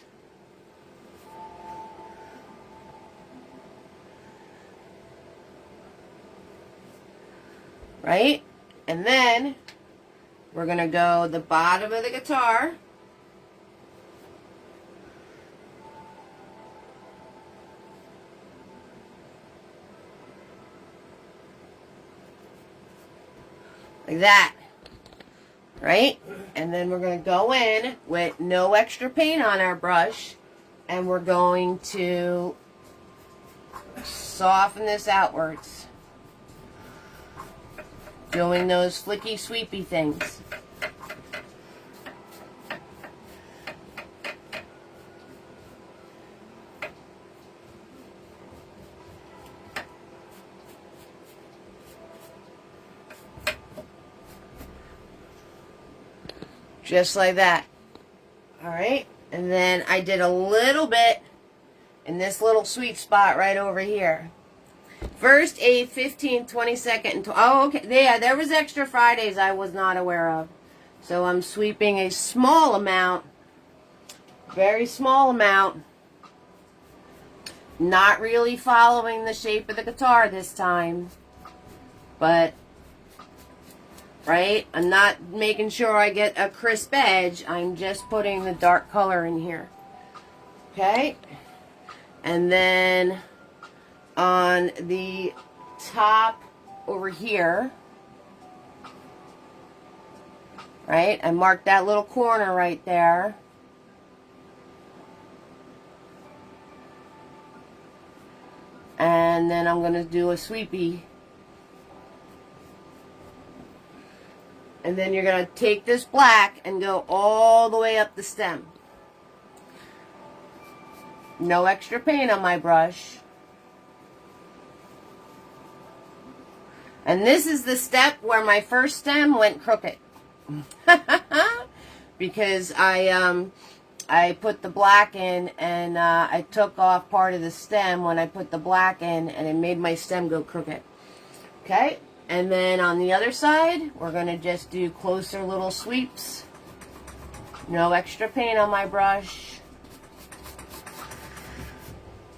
Right? And then we're going to go the bottom of the guitar. Like that. Right? And then we're going to go in with no extra paint on our brush, and we're going to soften this outwards, doing those flicky sweepy things. Just like that. Alright? And then I did a little bit in this little sweet spot right over here. First, 8th, 15th, 22nd, and oh, okay. Yeah, there was extra Fridays I was not aware of. So I'm sweeping a small amount. Very small amount. Not really following the shape of the guitar this time. But right? I'm not making sure I get a crisp edge. I'm just putting the dark color in here. Okay? And then on the top over here, right? I marked that little corner right there. And then I'm going to do a sweepy. And then you're going to take this black and go all the way up the stem. No extra paint on my brush. And this is the step where my first stem went crooked. Because I put the black in, and I took off part of the stem when I put the black in, and it made my stem go crooked. Okay? And then on the other side, we're going to just do closer little sweeps. No extra paint on my brush.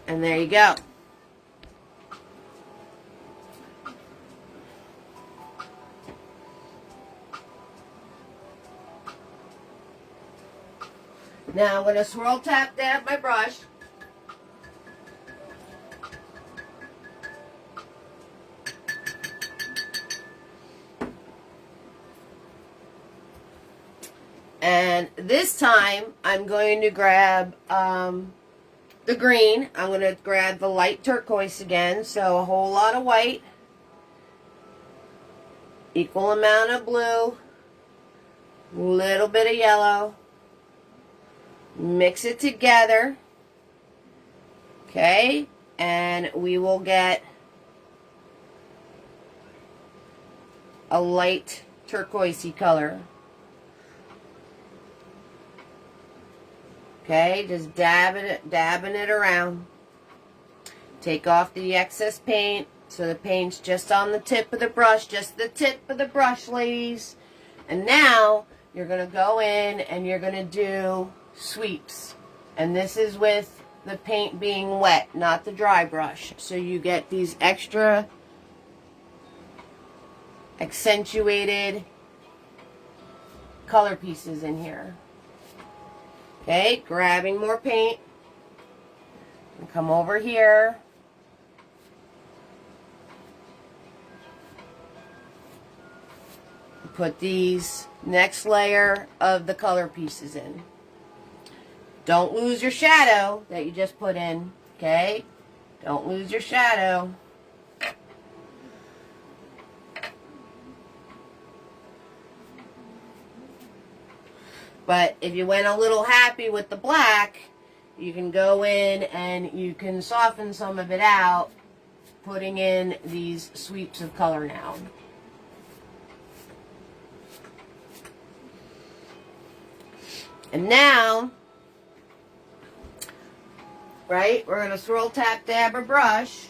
And there you go. Now I'm going to swirl tap dab my brush. And this time I'm going to grab the green. I'm going to grab the light turquoise again. So a whole lot of white. Equal amount of blue. Little bit of yellow. Mix it together. Okay. And we will get a light turquoisey color. Okay, just dabbing it around. Take off the excess paint so the paint's just on the tip of the brush, just the tip of the brush, ladies. And now you're going to go in and you're going to do sweeps. And this is with the paint being wet, not the dry brush. So you get these extra accentuated color pieces in here. Okay, grabbing more paint. And come over here. Put these next layer of the color pieces in. Don't lose your shadow that you just put in. Okay? Don't lose your shadow. But if you went a little happy with the black, you can go in and you can soften some of it out, putting in these sweeps of color now. And now, right, we're going to swirl tap dab our brush.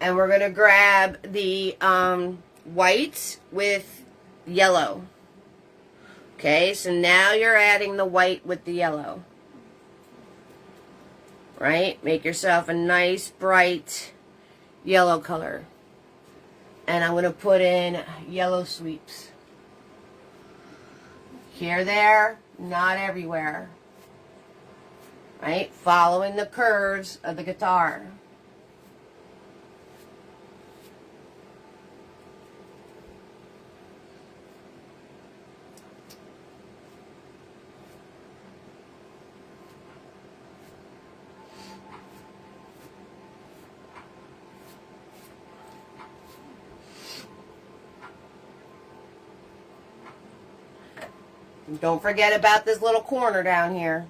And we're going to grab the white with yellow. Okay, so now you're adding the white with the yellow. Right? Make yourself a nice, bright yellow color. And I'm going to put in yellow sweeps. Here, there, not everywhere. Right? Following the curves of the guitar. Don't forget about this little corner down here.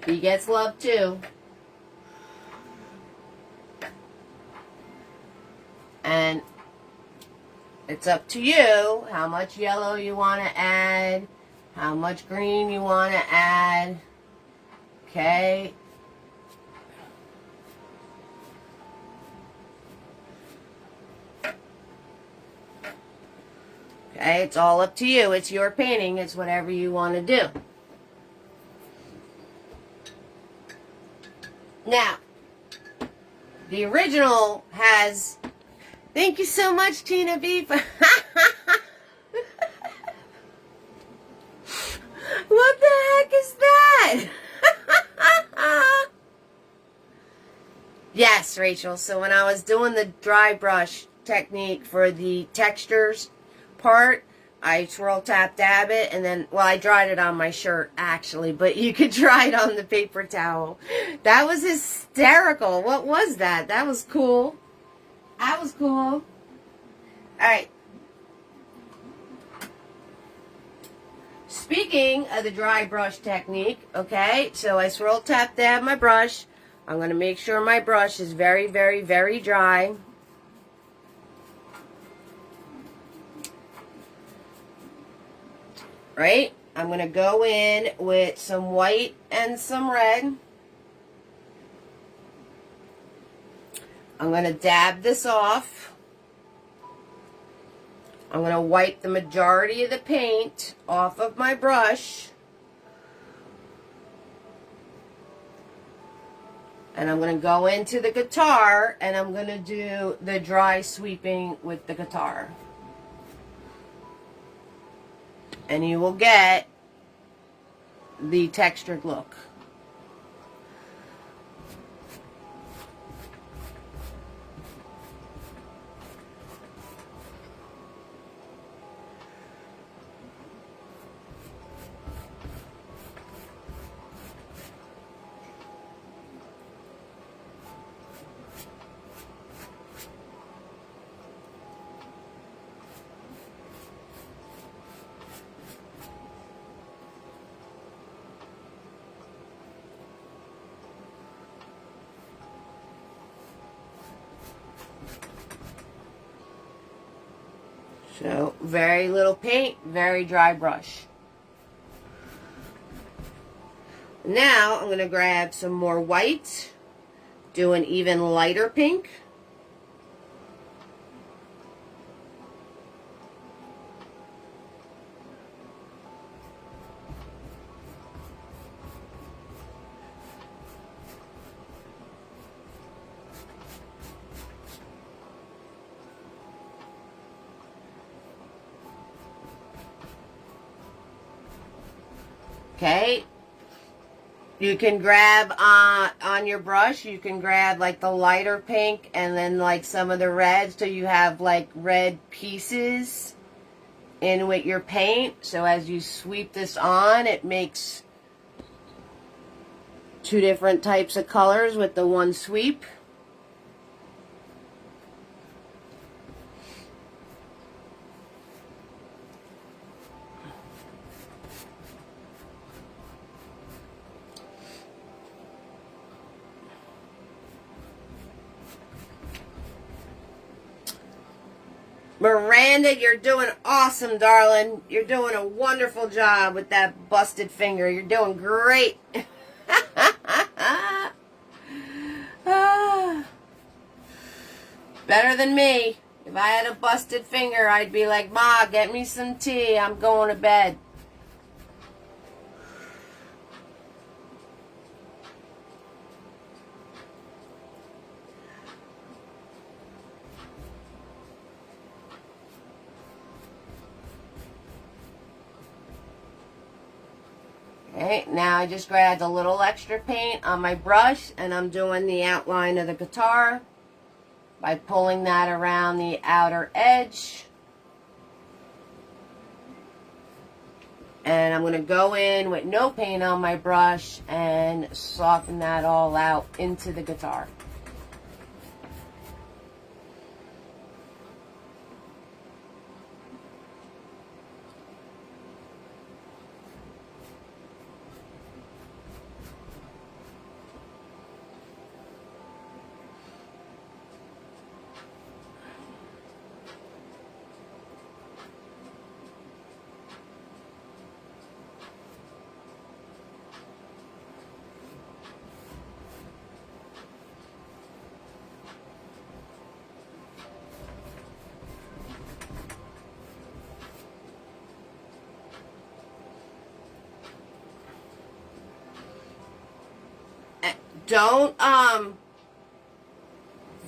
He gets love too. And it's up to you how much yellow you want to add, how much green you want to add. Okay. Okay, it's all up to you. It's your painting. It's whatever you want to do. Now, the original has... Thank you so much, Tina B. What the heck is that? Yes, Rachel. So when I was doing the dry brush technique for the textures part, I swirl tap dab it, and then, well, I dried it on my shirt actually, but you could dry it on the paper towel. That was hysterical. What was that? That was cool. That was cool. Alright. Speaking of the dry brush technique, okay, so I swirl tap dab my brush. I'm going to make sure my brush is very, very, very dry. Right? I'm going to go in with some white and some red. I'm going to dab this off. I'm going to wipe the majority of the paint off of my brush. And I'm going to go into the guitar and I'm going to do the dry sweeping with the guitar. And you will get the textured look. So, very little paint, very dry brush. Now, I'm going to grab some more white, do an even lighter pink. Okay, you can grab on your brush, you can grab like the lighter pink and then like some of the red, so you have like red pieces in with your paint. So as you sweep this on, it makes two different types of colors with the one sweep. Miranda, you're doing awesome, darling. You're doing a wonderful job with that busted finger. You're doing great. Better than me. If I had a busted finger, I'd be like, Ma, get me some tea. I'm going to bed. Okay, now I just grabbed a little extra paint on my brush and I'm doing the outline of the guitar by pulling that around the outer edge. And I'm going to go in with no paint on my brush and soften that all out into the guitar. Don't,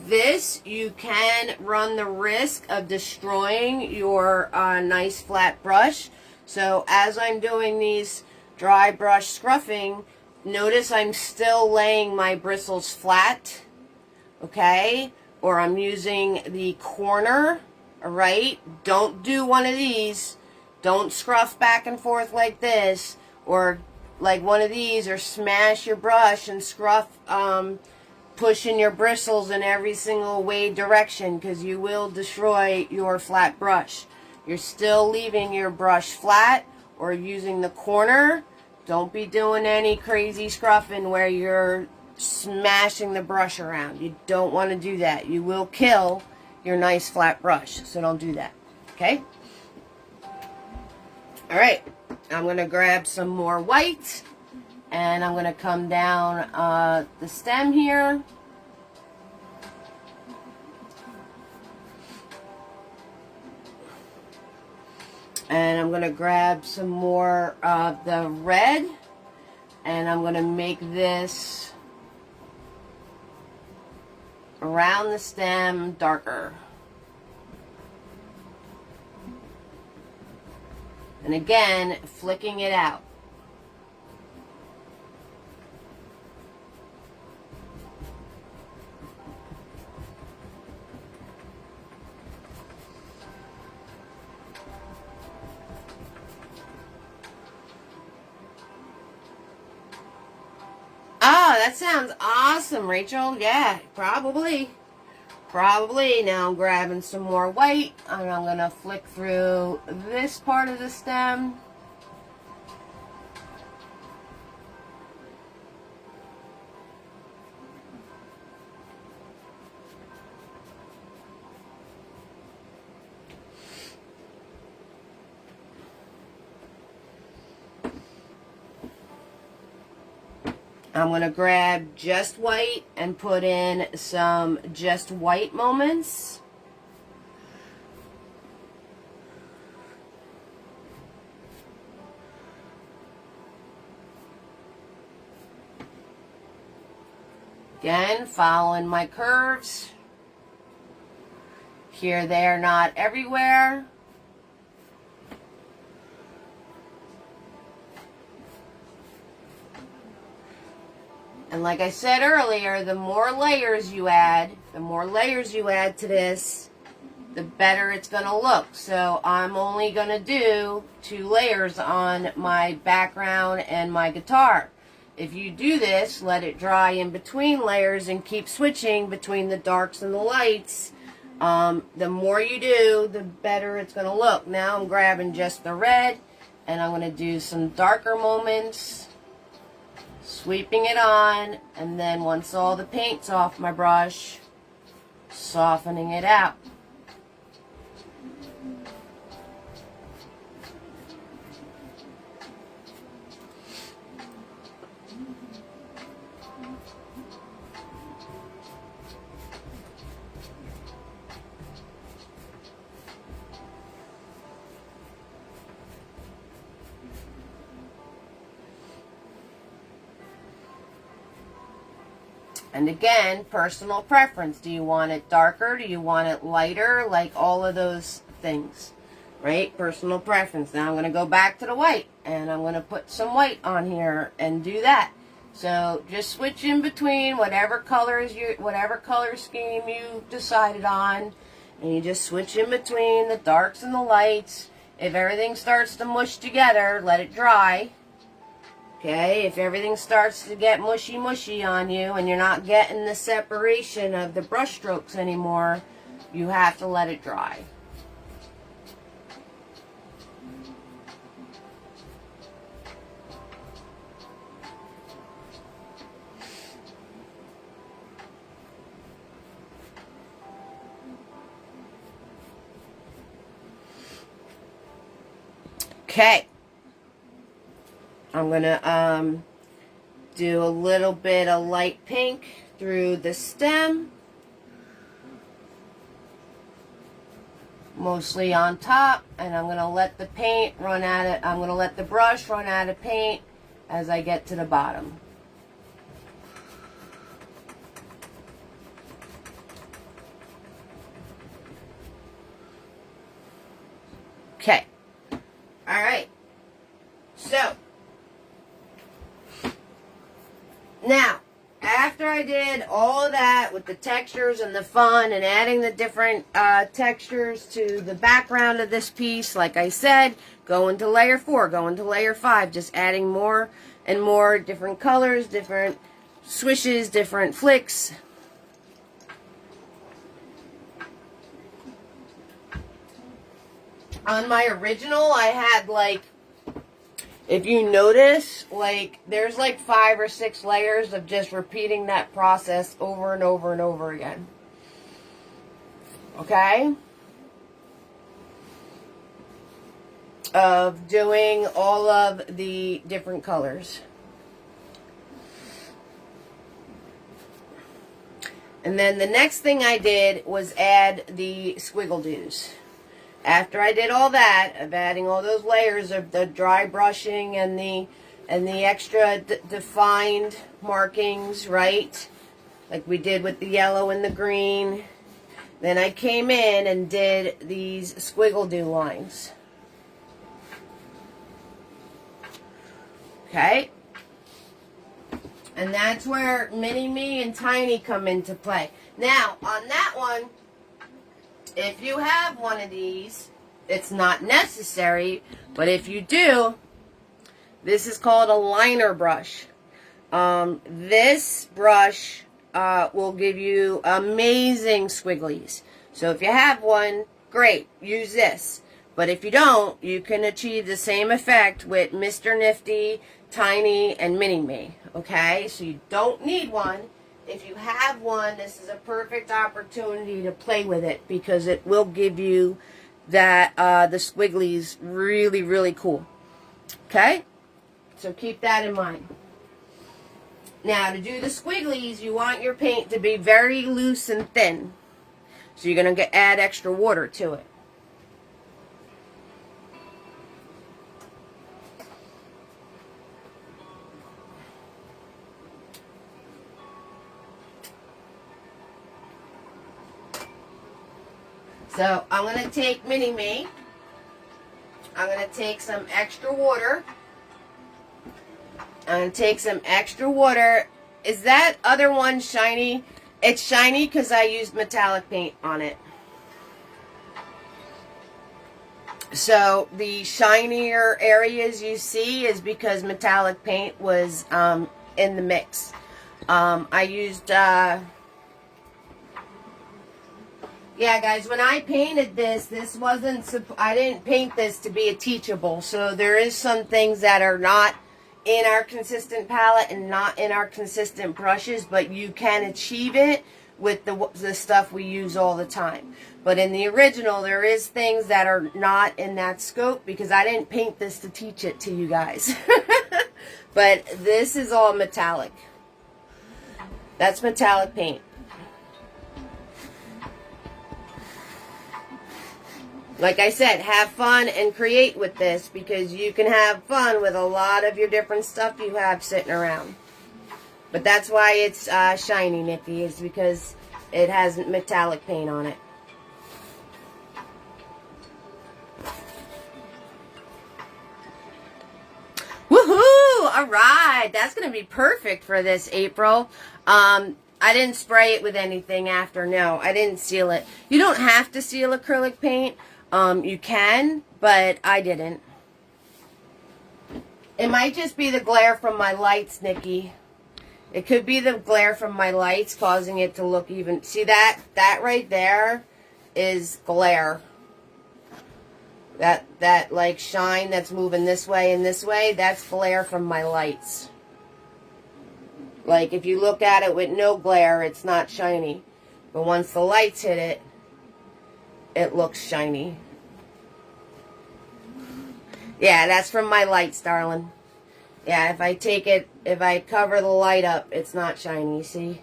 this, you can run the risk of destroying your nice flat brush. So as I'm doing these dry brush scruffing, notice I'm still laying my bristles flat, okay? Or I'm using the corner, all right? Don't do one of these. Don't scruff back and forth like this, or like one of these, or smash your brush and scruff, pushing your bristles in every single way direction, because you will destroy your flat brush. You're still leaving your brush flat or using the corner. Don't be doing any crazy scruffing where you're smashing the brush around. You don't want to do that. You will kill your nice flat brush, so don't do that. Okay? Alright, I'm going to grab some more white, and I'm going to come down the stem here. And I'm going to grab some more of the red, and I'm going to make this around the stem darker. And again, flicking it out. Oh, that sounds awesome, Rachel. Yeah, probably. Probably. Now I'm grabbing some more white, and I'm going to flick through this part of the stem. I'm going to grab just white and put in some just white moments. Again, following my curves. Here, there, not everywhere. And like I said earlier, the more layers you add to this, the better it's going to look. So I'm only going to do 2 layers on my background and my guitar. If you do this, let it dry in between layers and keep switching between the darks and the lights. The more you do, the better it's going to look. Now I'm grabbing just the red, and I'm going to do some darker moments, sweeping it on, and then once all the paint's off my brush, softening it out. And again, personal preference. Do you want it darker? Do you want it lighter? Like all of those things, right? Personal preference. Now I'm going to go back to the white, and I'm going to put some white on here and do that. So just switch in between whatever color scheme you decided on, and you just switch in between the darks and the lights. If everything starts to mush together, let it dry. Okay, if everything starts to get mushy on you and you're not getting the separation of the brush strokes anymore, you have to let it dry. Okay. I'm going to do a little bit of light pink through the stem, mostly on top, and I'm going to let the paint run out of, I'm going to let the brush run out of paint as I get to the bottom. Okay. All right. So, now, after I did all of that with the textures and the fun and adding the different textures to the background of this piece, like I said, go into layer 4, go into layer 5, just adding more and more different colors, different swishes, different flicks. On my original, I had like, if you notice, like, there's like 5 or 6 layers of just repeating that process over and over and over again. Okay? Of doing all of the different colors. And then the next thing I did was add the squiggle doos. After I did all that, of adding all those layers of the dry brushing and the extra defined markings, right? like we did with the yellow and the green. Then I came in and did these squiggle do lines. Okay? And that's where Mini Me and Tiny come into play. Now, on that one, if you have one of these, it's not necessary, but if you do, this is called a liner brush. This brush will give you amazing squigglies. So if you have one, great, use this. But if you don't, you can achieve the same effect with Mr. Nifty, Tiny, and Mini Me. Okay, so you don't need one. If you have one, this is a perfect opportunity to play with it because it will give you that the squigglies really, really cool. Okay, so keep that in mind. Now, to do the squigglies, you want your paint to be very loose and thin. So you're going to add extra water to it. So I'm going to take Mini Me. I'm going to take some extra water. I'm going to take some extra water. Is that other one shiny? It's shiny because I used metallic paint on it. So the shinier areas you see is because metallic paint was in the mix. I used... yeah, guys, when I painted this wasn't... I didn't paint this to be a teachable. So there is some things that are not in our consistent palette and not in our consistent brushes, but you can achieve it with the stuff we use all the time. But in the original, there is things that are not in that scope because I didn't paint this to teach it to you guys. But this is all metallic. That's metallic paint. Like I said, have fun and create with this because you can have fun with a lot of your different stuff you have sitting around. But that's why it's shiny, Nikki, is because it has metallic paint on it. Woohoo! Alright, that's going to be perfect for this April. I didn't spray it with anything after. No, I didn't seal it. You don't have to seal acrylic paint. You can, but I didn't. It might just be the glare from my lights, Nikki. It could be the glare from my lights causing it to look even... See that? That right there is glare. That like shine that's moving this way and this way, that's glare from my lights. Like if you look at it with no glare, it's not shiny. But once the lights hit it, it looks shiny. Yeah, that's from my lights, darling. Yeah, if I cover the light up, it's not shiny, see?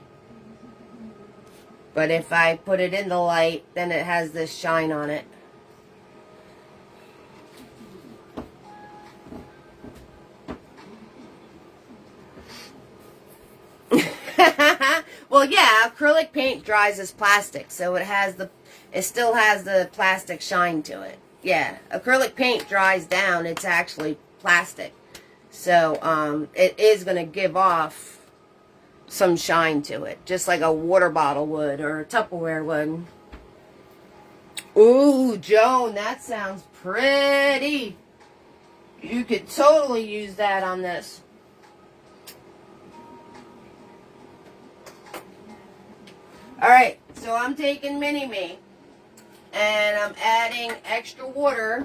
But if I put it in the light, then it has this shine on it. Well, yeah, acrylic paint dries as plastic, so it still has the plastic shine to it. Yeah, acrylic paint dries down, it's actually plastic. So, it is going to give off some shine to it, just like a water bottle would or a Tupperware would. Ooh, Joan, that sounds pretty. You could totally use that on this. Alright, so I'm taking Mini Me and I'm adding extra water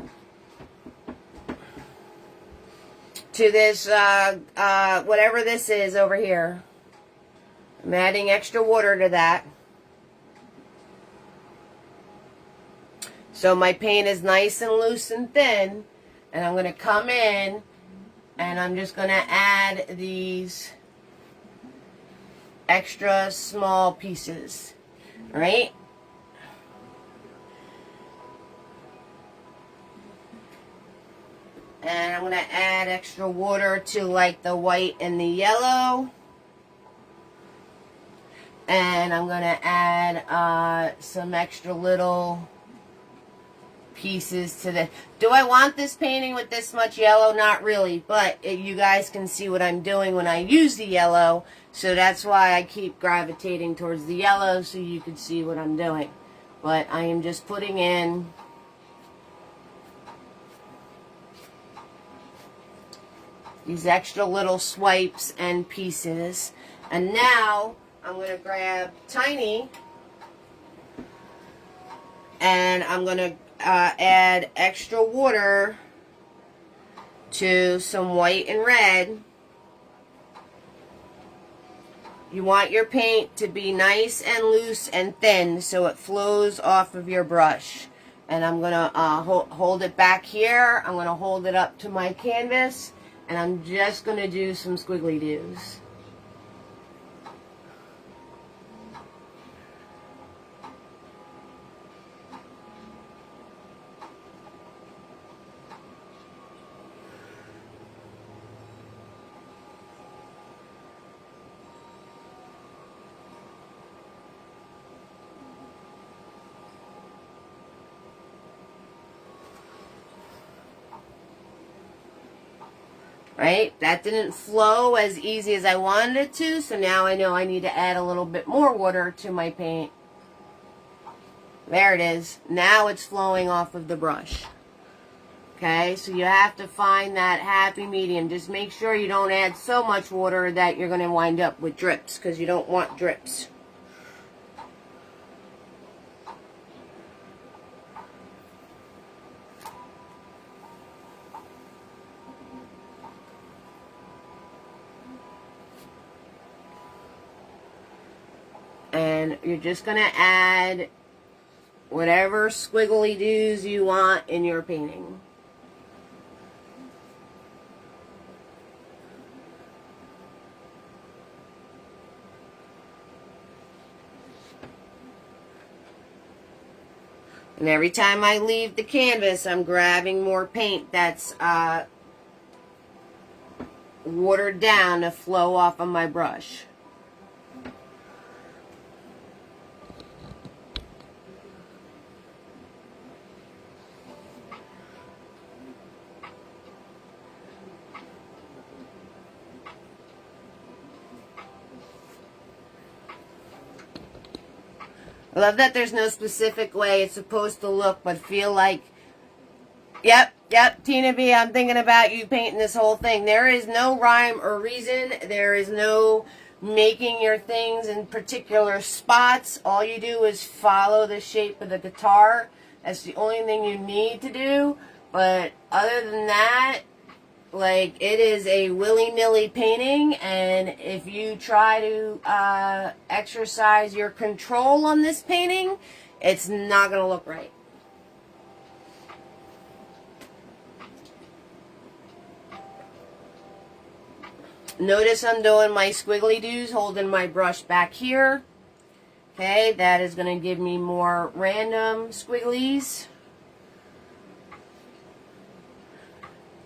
to this, whatever this is over here. I'm adding extra water to that. So my paint is nice and loose and thin. And I'm going to come in and I'm just going to add these extra small pieces. Right? And I'm going to add extra water to like the white and the yellow. And I'm going to add some extra little pieces to the... Do I want this painting with this much yellow? Not really, but you guys can see what I'm doing when I use the yellow, so that's why I keep gravitating towards the yellow, so you can see what I'm doing. But I am just putting in these extra little swipes and pieces. And now I'm going to grab Tiny, and I'm going to add extra water to some white and red. You want your paint to be nice and loose and thin so it flows off of your brush. And I'm going to hold it back here. I'm going to hold it up to my canvas, and I'm just going to do some squiggly doos. Right? That didn't flow as easy as I wanted it to, so now I know I need to add a little bit more water to my paint. There it is. Now it's flowing off of the brush. Okay, so you have to find that happy medium. Just make sure you don't add so much water that you're going to wind up with drips, because you don't want drips. And you're just going to add whatever squiggly doos you want in your painting. And every time I leave the canvas, I'm grabbing more paint that's watered down to flow off of my brush. I love that there's no specific way it's supposed to look, but feel like, yep, Tina B, I'm thinking about you painting this whole thing. There is no rhyme or reason. There is no making your things in particular spots. All you do is follow the shape of the guitar. That's the only thing you need to do. But other than that, like, it is a willy-nilly painting, and if you try to exercise your control on this painting, it's not going to look right. Notice I'm doing my squiggly doos, holding my brush back here. Okay, that is going to give me more random squigglies.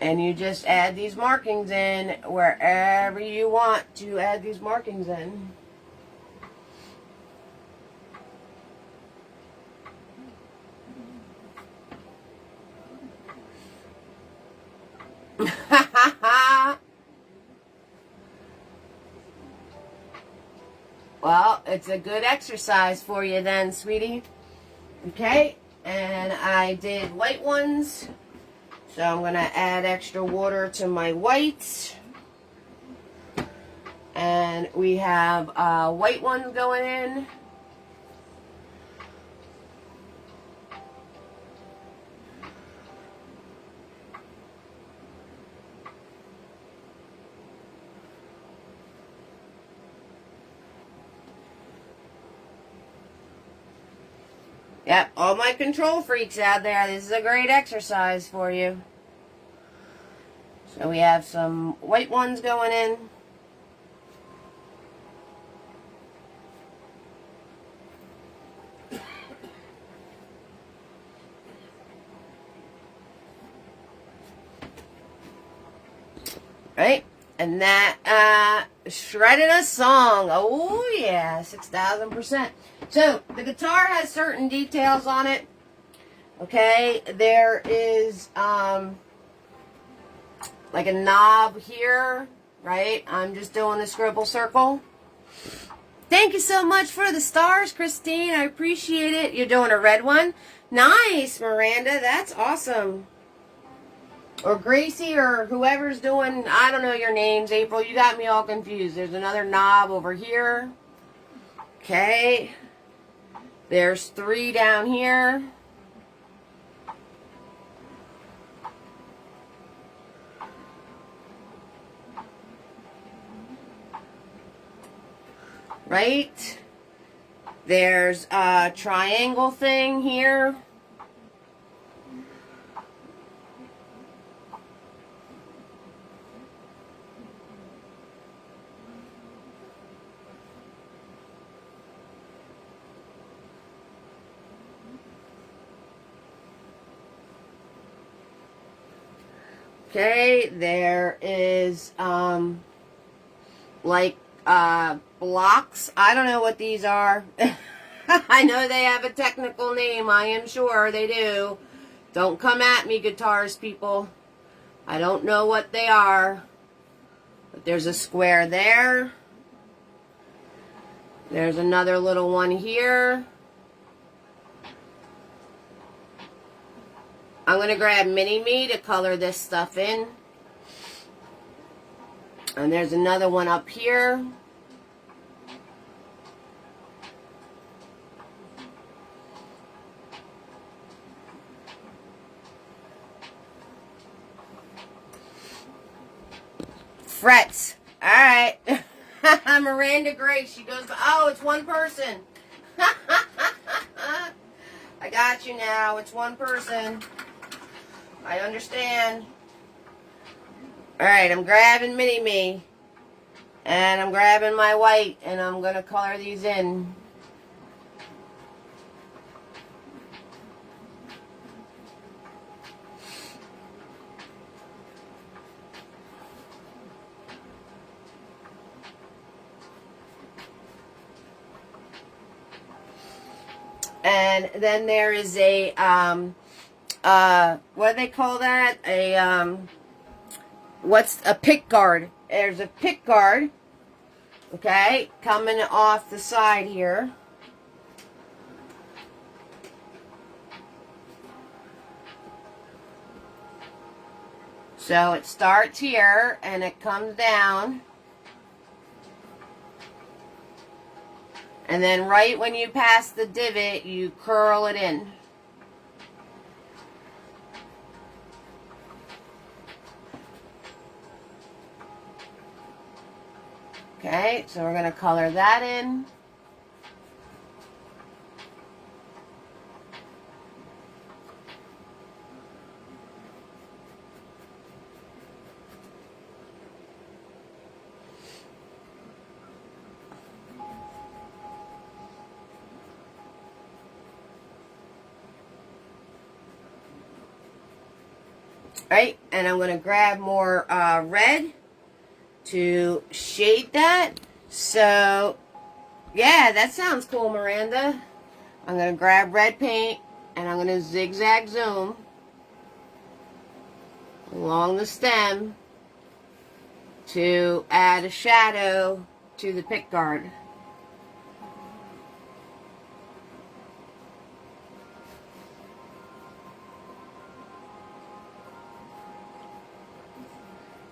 And you just add these markings in wherever you want to add these markings in. Well, it's a good exercise for you then, sweetie. Okay, and I did white ones. So I'm going to add extra water to my whites. And we have white ones going in. Yep, all my control freaks out there, this is a great exercise for you. So we have some white ones going in. Right? And that shredding a song. Oh yeah, 6,000%. So the guitar has certain details on it. Okay, there is like a knob here, right? I'm just doing the scribble circle. Thank you so much for the stars, Christine. I appreciate it. You're doing a red one. Nice, Miranda. That's awesome. Or Gracie or whoever's doing, I don't know your names, April. You got me all confused. There's another knob over here. Okay. There's 3 down here. Right? There's a triangle thing here. Okay, there is like blocks. I don't know what these are. I know they have a technical name. I am sure they do. Don't come at me, guitars people. I don't know what they are. But there's a square there. There's another little one here. I'm going to grab Mini-Me to color this stuff in. And there's another one up here. Frets. All right. Miranda Grace. She goes, oh, it's one person. I got you now. It's one person. I understand. All right. I'm grabbing Mini-Me. And I'm grabbing my white. And I'm going to color these in. And then there is a, what do they call that? What's a pick guard? There's a pick guard, okay, coming off the side here. So it starts here and it comes down. And then right when you pass the divot, you curl it in. Okay, so we're going to color that in. Right, and I'm going to grab more red to shade that. So, yeah, that sounds cool, Miranda. I'm going to grab red paint and I'm going to zigzag zoom along the stem to add a shadow to the pick guard.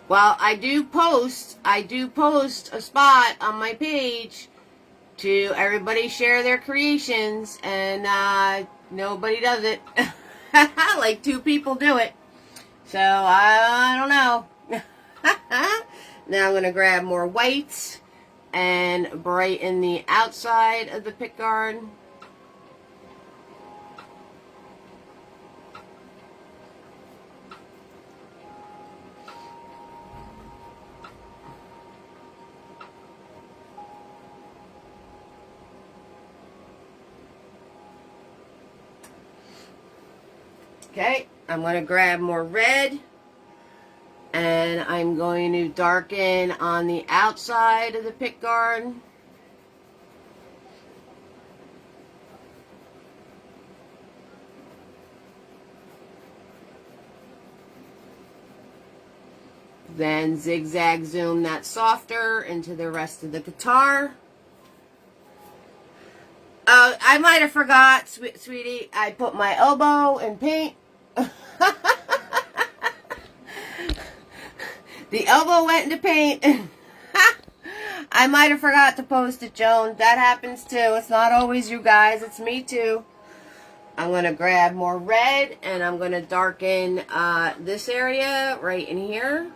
Well, I do post a spot on my page to everybody share their creations, and nobody does it. Like 2 people do it. So, I don't know. Now I'm going to grab more whites and brighten the outside of the pick guard. Okay, I'm going to grab more red And I'm going to darken on the outside of the pick guard. Then zigzag zoom that softer into the rest of the guitar. I might have forgot, sweetie, I put my elbow in paint. The elbow went into paint. I might have forgot to post it, Joan. That happens too. It's not always you guys. It's me too. I'm going to grab more red and I'm going to darken this area right in here.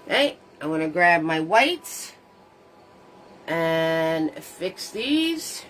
Okay, I'm going to grab my whites and fix these.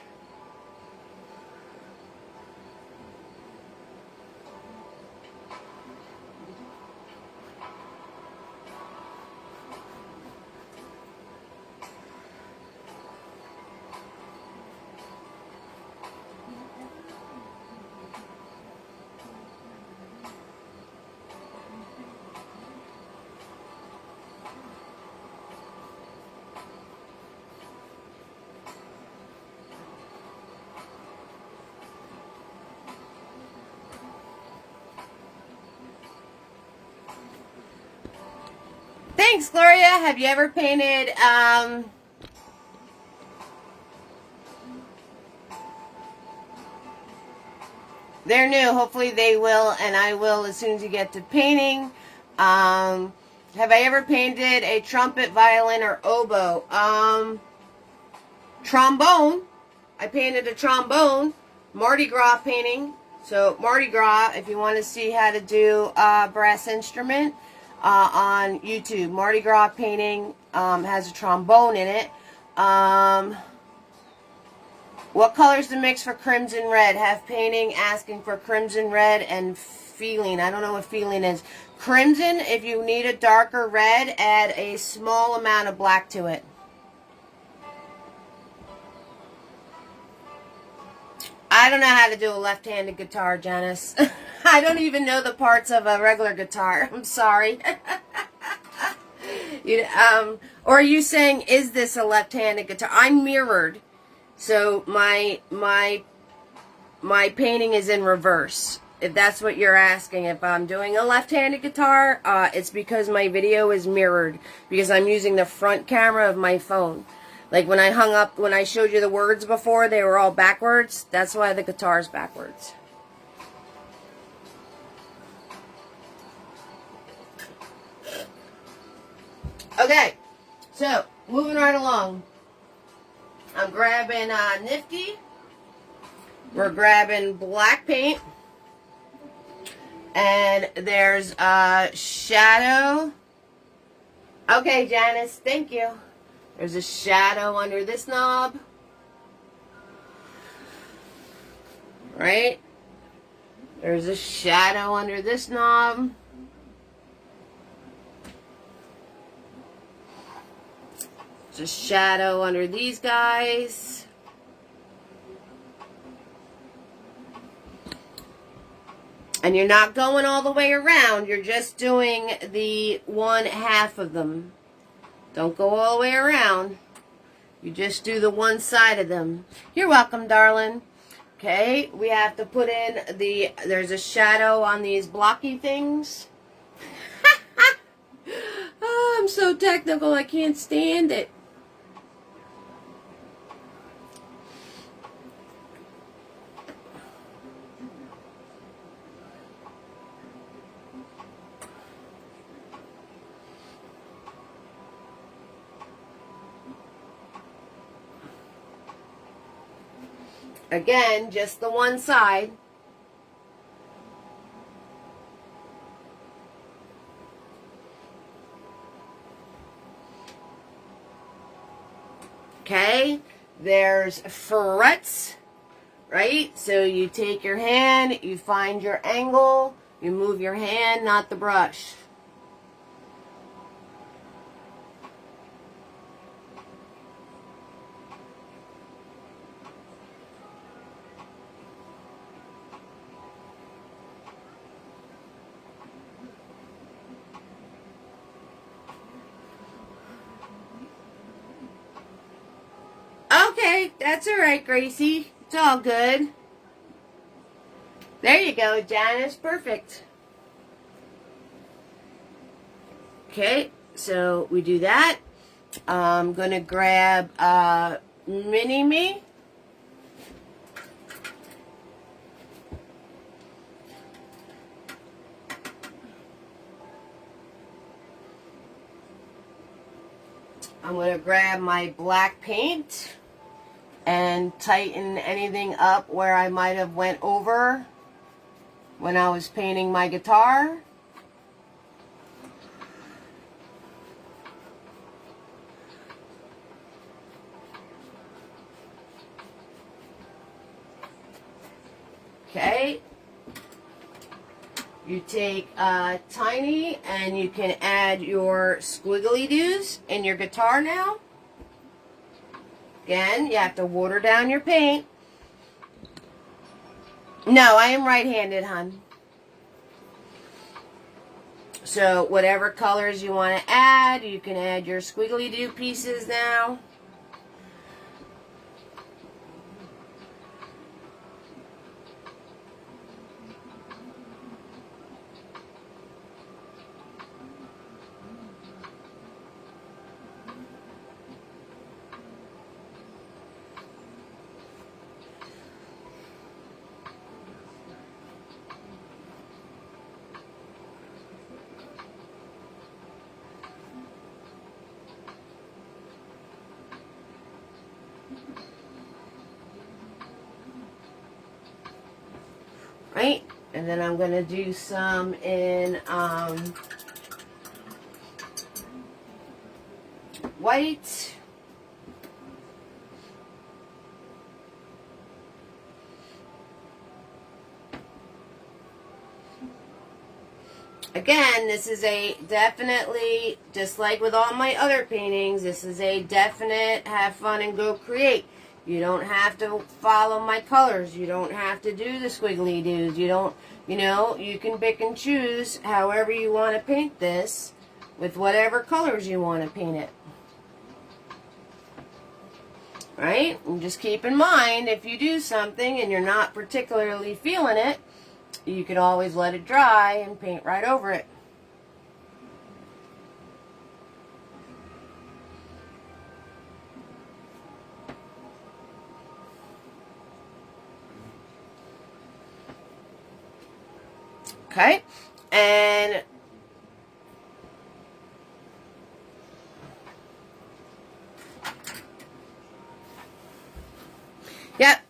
Thanks, Gloria. Have you ever painted, they're new. Hopefully they will, and I will as soon as you get to painting. Have I ever painted a trumpet, violin, or oboe? Trombone. I painted a trombone. Mardi Gras painting. So Mardi Gras, if you want to see how to do a brass instrument, on YouTube. Mardi Gras painting has a trombone in it. What colors to mix for crimson red? Have painting asking for crimson red and feeling. I don't know what feeling is. Crimson, if you need a darker red, add a small amount of black to it. I don't know how to do a left-handed guitar, Janice. I don't even know the parts of a regular guitar. I'm sorry. Or are you saying, is this a left-handed guitar? I'm mirrored, so my painting is in reverse. If that's what you're asking, if I'm doing a left-handed guitar, it's because my video is mirrored, because I'm using the front camera of my phone. Like when I hung up, when I showed you the words before, they were all backwards. That's why the guitar's backwards. Okay, so moving right along. I'm grabbing Nifty. We're grabbing black paint. And there's shadow. Okay, Janice, thank you. There's a shadow under this knob. Right? There's a shadow under this knob. There's a shadow under these guys. And you're not going all the way around. You're just doing the one half of them. Don't go all the way around. You just do the one side of them. You're welcome, darling. Okay, we have to put in there's a shadow on these blocky things. Oh, I'm so technical, I can't stand it. Again, just the one side. Okay, There's frets, right? So you take your hand, you find your angle, you move your hand, not the brush. Okay, that's all right, Gracie. It's all good. There you go, Janice. Perfect. Okay, so we do that. I'm going to grab Mini-Me. I'm going to grab my black paint and tighten anything up where I might have went over when I was painting my guitar. Okay. You take Tiny and you can add your squiggly doos in your guitar now. Again, you have to water down your paint. No, I am right-handed, hon. So whatever colors you want to add, you can add your squiggly doo pieces now. Right? And then I'm going to do some in white. Again, this is a definitely, just like with all my other paintings, this is a definite have fun and go create. You don't have to follow my colors. You don't have to do the squiggly doos. You don't, you know, you can pick and choose however you want to paint this with whatever colors you want to paint it. Right? And just keep in mind, if you do something and you're not particularly feeling it, you can always let it dry and paint right over it. Okay, and yep,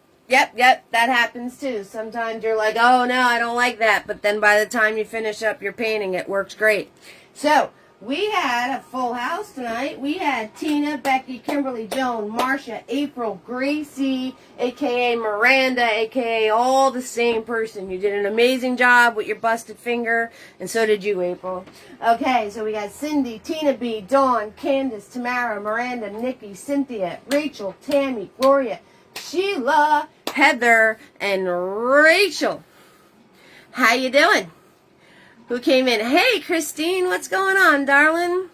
that happens too. Sometimes you're like, oh no, I don't like that, but then by the time you finish up your painting, it works great. So, we had a full house tonight. We had Tina, Becky, Kimberly, Joan, Marcia, April, Gracie, a.k.a. Miranda, a.k.a. all the same person. You did an amazing job with your busted finger, and so did you, April. Okay, so we got Cindy, Tina B, Dawn, Candace, Tamara, Miranda, Nikki, Cynthia, Rachel, Tammy, Gloria, Sheila, Heather, and Rachel. How you doing? Who came in? Hey, Christine, what's going on, darling?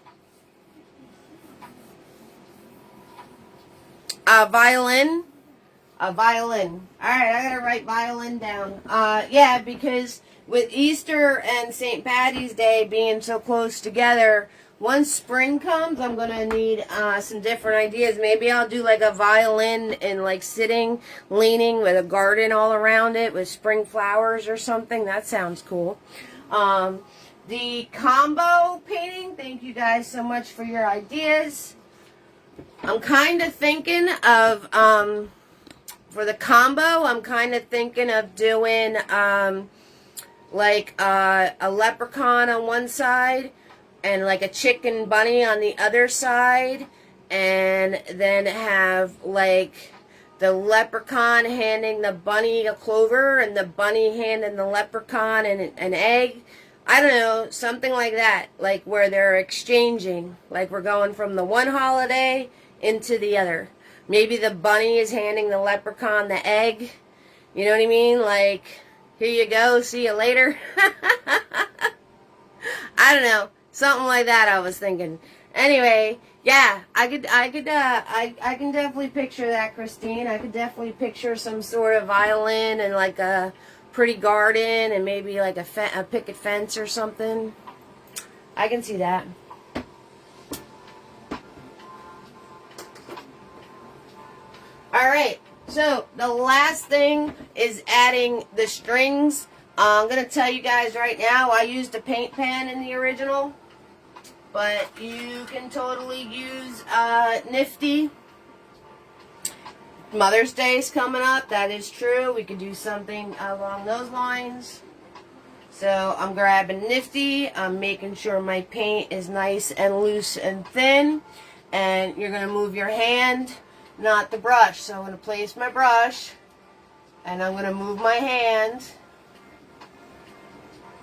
Violin. A violin. All right, I gotta write violin down. Yeah, because with Easter and St. Patty's Day being so close together, once spring comes, I'm gonna need some different ideas. Maybe I'll do like a violin and like sitting, leaning with a garden all around it with spring flowers or something. That sounds cool. The combo painting, thank you guys so much for your ideas. I'm kind of thinking of, for the combo, I'm kind of thinking of doing, like, a leprechaun on one side and like a chicken bunny on the other side. and then have like the leprechaun handing the bunny a clover and the bunny handing the leprechaun an egg. I don't know, something like that, like where they're exchanging, like we're going from the one holiday into the other. Maybe the bunny is handing the leprechaun the egg. You know what I mean? Like, here you go, see you later. I don't know, something like that I was thinking. Anyway, yeah, I can definitely picture that, Christine. I could definitely picture some sort of violin and like a pretty garden and maybe like a picket fence or something. I can see that. All right, so the last thing is adding the strings. I'm going to tell you guys right now, I used a paint pen in the original, but you can totally use Nifty. Mother's Day is coming up, that is true. We could do something along those lines. So I'm grabbing Nifty. I'm making sure my paint is nice and loose and thin. And you're going to move your hand, not the brush. So I'm going to place my brush, and I'm going to move my hand.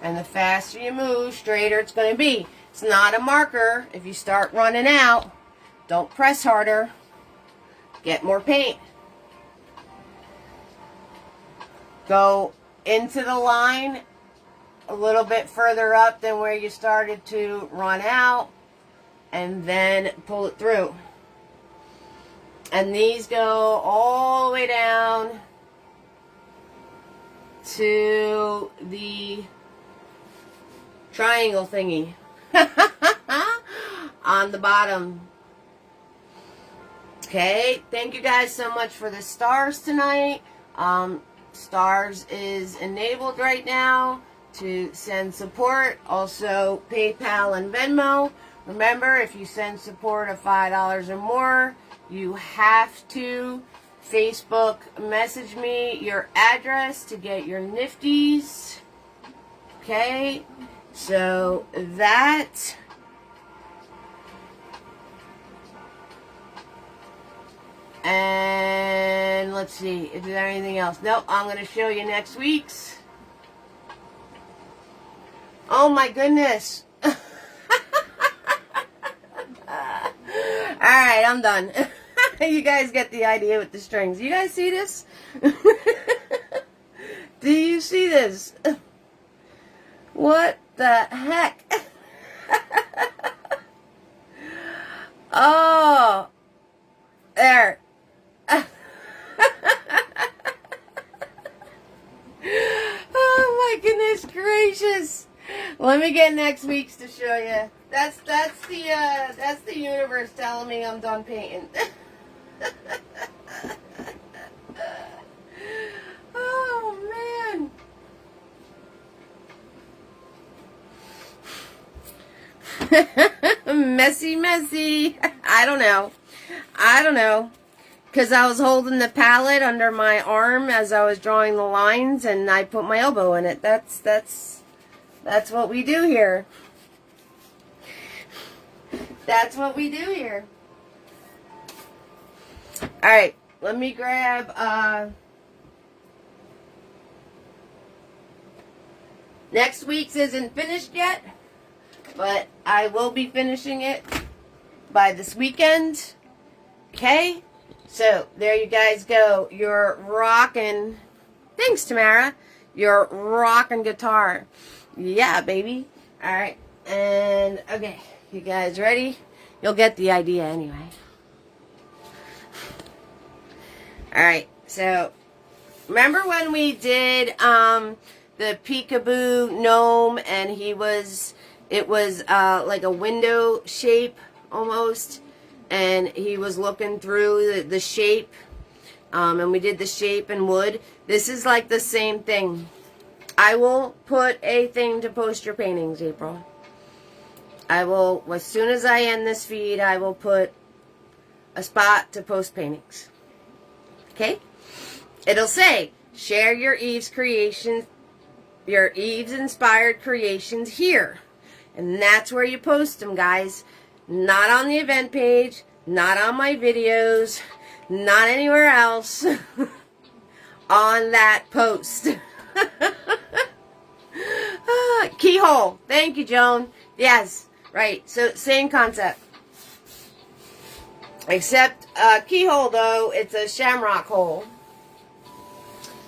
And the faster you move, straighter it's going to be. It's not a marker. If you start running out, don't press harder. Get more paint. Go into the line a little bit further up than where you started to run out, and then pull it through. And these go all the way down to the triangle thingy on the bottom. Okay, thank you guys so much for the stars tonight. Stars is enabled right now to send support. Also PayPal and Venmo. Remember, if you send support of $5 or more, you have to Facebook message me your address to get your Nifties. Okay, so that. And let's see, is there anything else? Nope, I'm going to show you next week's. Oh my goodness. Alright, I'm done. You guys get the idea with the strings. You guys see this? Do you see this? What the heck? Oh, there. Oh my goodness gracious. Let me get next week's to show you. That's the universe telling me I'm done painting. Oh man. Messy. I don't know. Because I was holding the palette under my arm as I was drawing the lines, and I put my elbow in it. That's what we do here. That's what we do here. Alright, let me grab next week's isn't finished yet, but I will be finishing it by this weekend. Okay? So, there you guys go. Your rockin', thanks Tamara, your rockin' guitar. Yeah, baby. Alright, and okay, you guys ready? You'll get the idea anyway. Alright, so, remember when we did the peekaboo gnome, and it was like a window shape almost? And he was looking through the shape, and we did the shape in wood. This is like the same thing. I will put a thing to post your paintings, April. I will, as soon as I end this feed, I will put a spot to post paintings. Okay? It'll say, share your Eve's creations, your Eve's inspired creations here. And that's where you post them, guys. Not on the event page, not on my videos, not anywhere else, on that post. Keyhole. Thank you, Joan. Yes, right. So, same concept. Except, keyhole, though, it's a shamrock hole.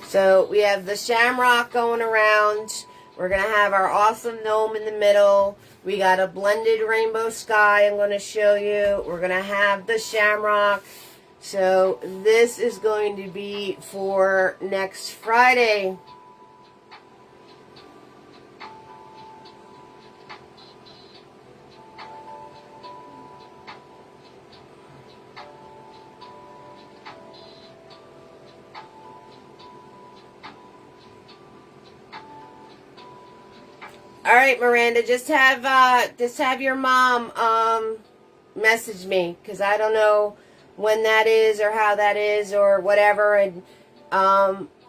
So, we have the shamrock going around. We're going to have our awesome gnome in the middle. We got a blended rainbow sky I'm going to show you. We're going to have the shamrock. So, this is going to be for next Friday. All right, Miranda, just have your mom message me, because I don't know when that is or how that is or whatever, and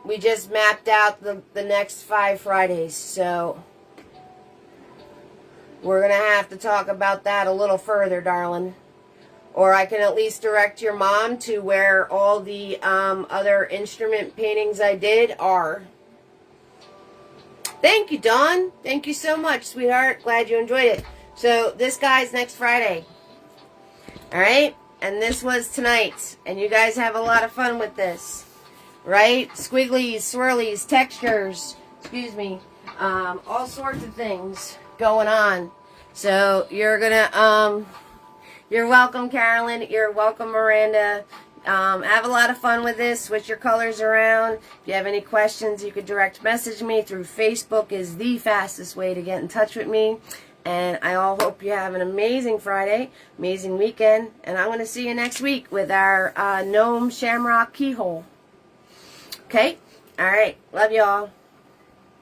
we just mapped out the next 5 Fridays, so we're going to have to talk about that a little further, darling. Or I can at least direct your mom to where all the other instrument paintings I did are. Thank you, Dawn. Thank you so much, sweetheart. Glad you enjoyed it. So, this guy's next Friday. Alright? And this was tonight. And you guys have a lot of fun with this. Right? Squigglies, swirlies, textures. Excuse me. All sorts of things going on. So, you're gonna, you're welcome, Carolyn. You're welcome, Miranda. Have a lot of fun with this. Switch your colors around. If you have any questions, you could direct message me through Facebook is the fastest way to get in touch with me. And I all hope you have an amazing Friday, amazing weekend. And I'm going to see you next week with our gnome shamrock keyhole. Okay? All right. Love y'all.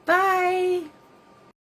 Bye.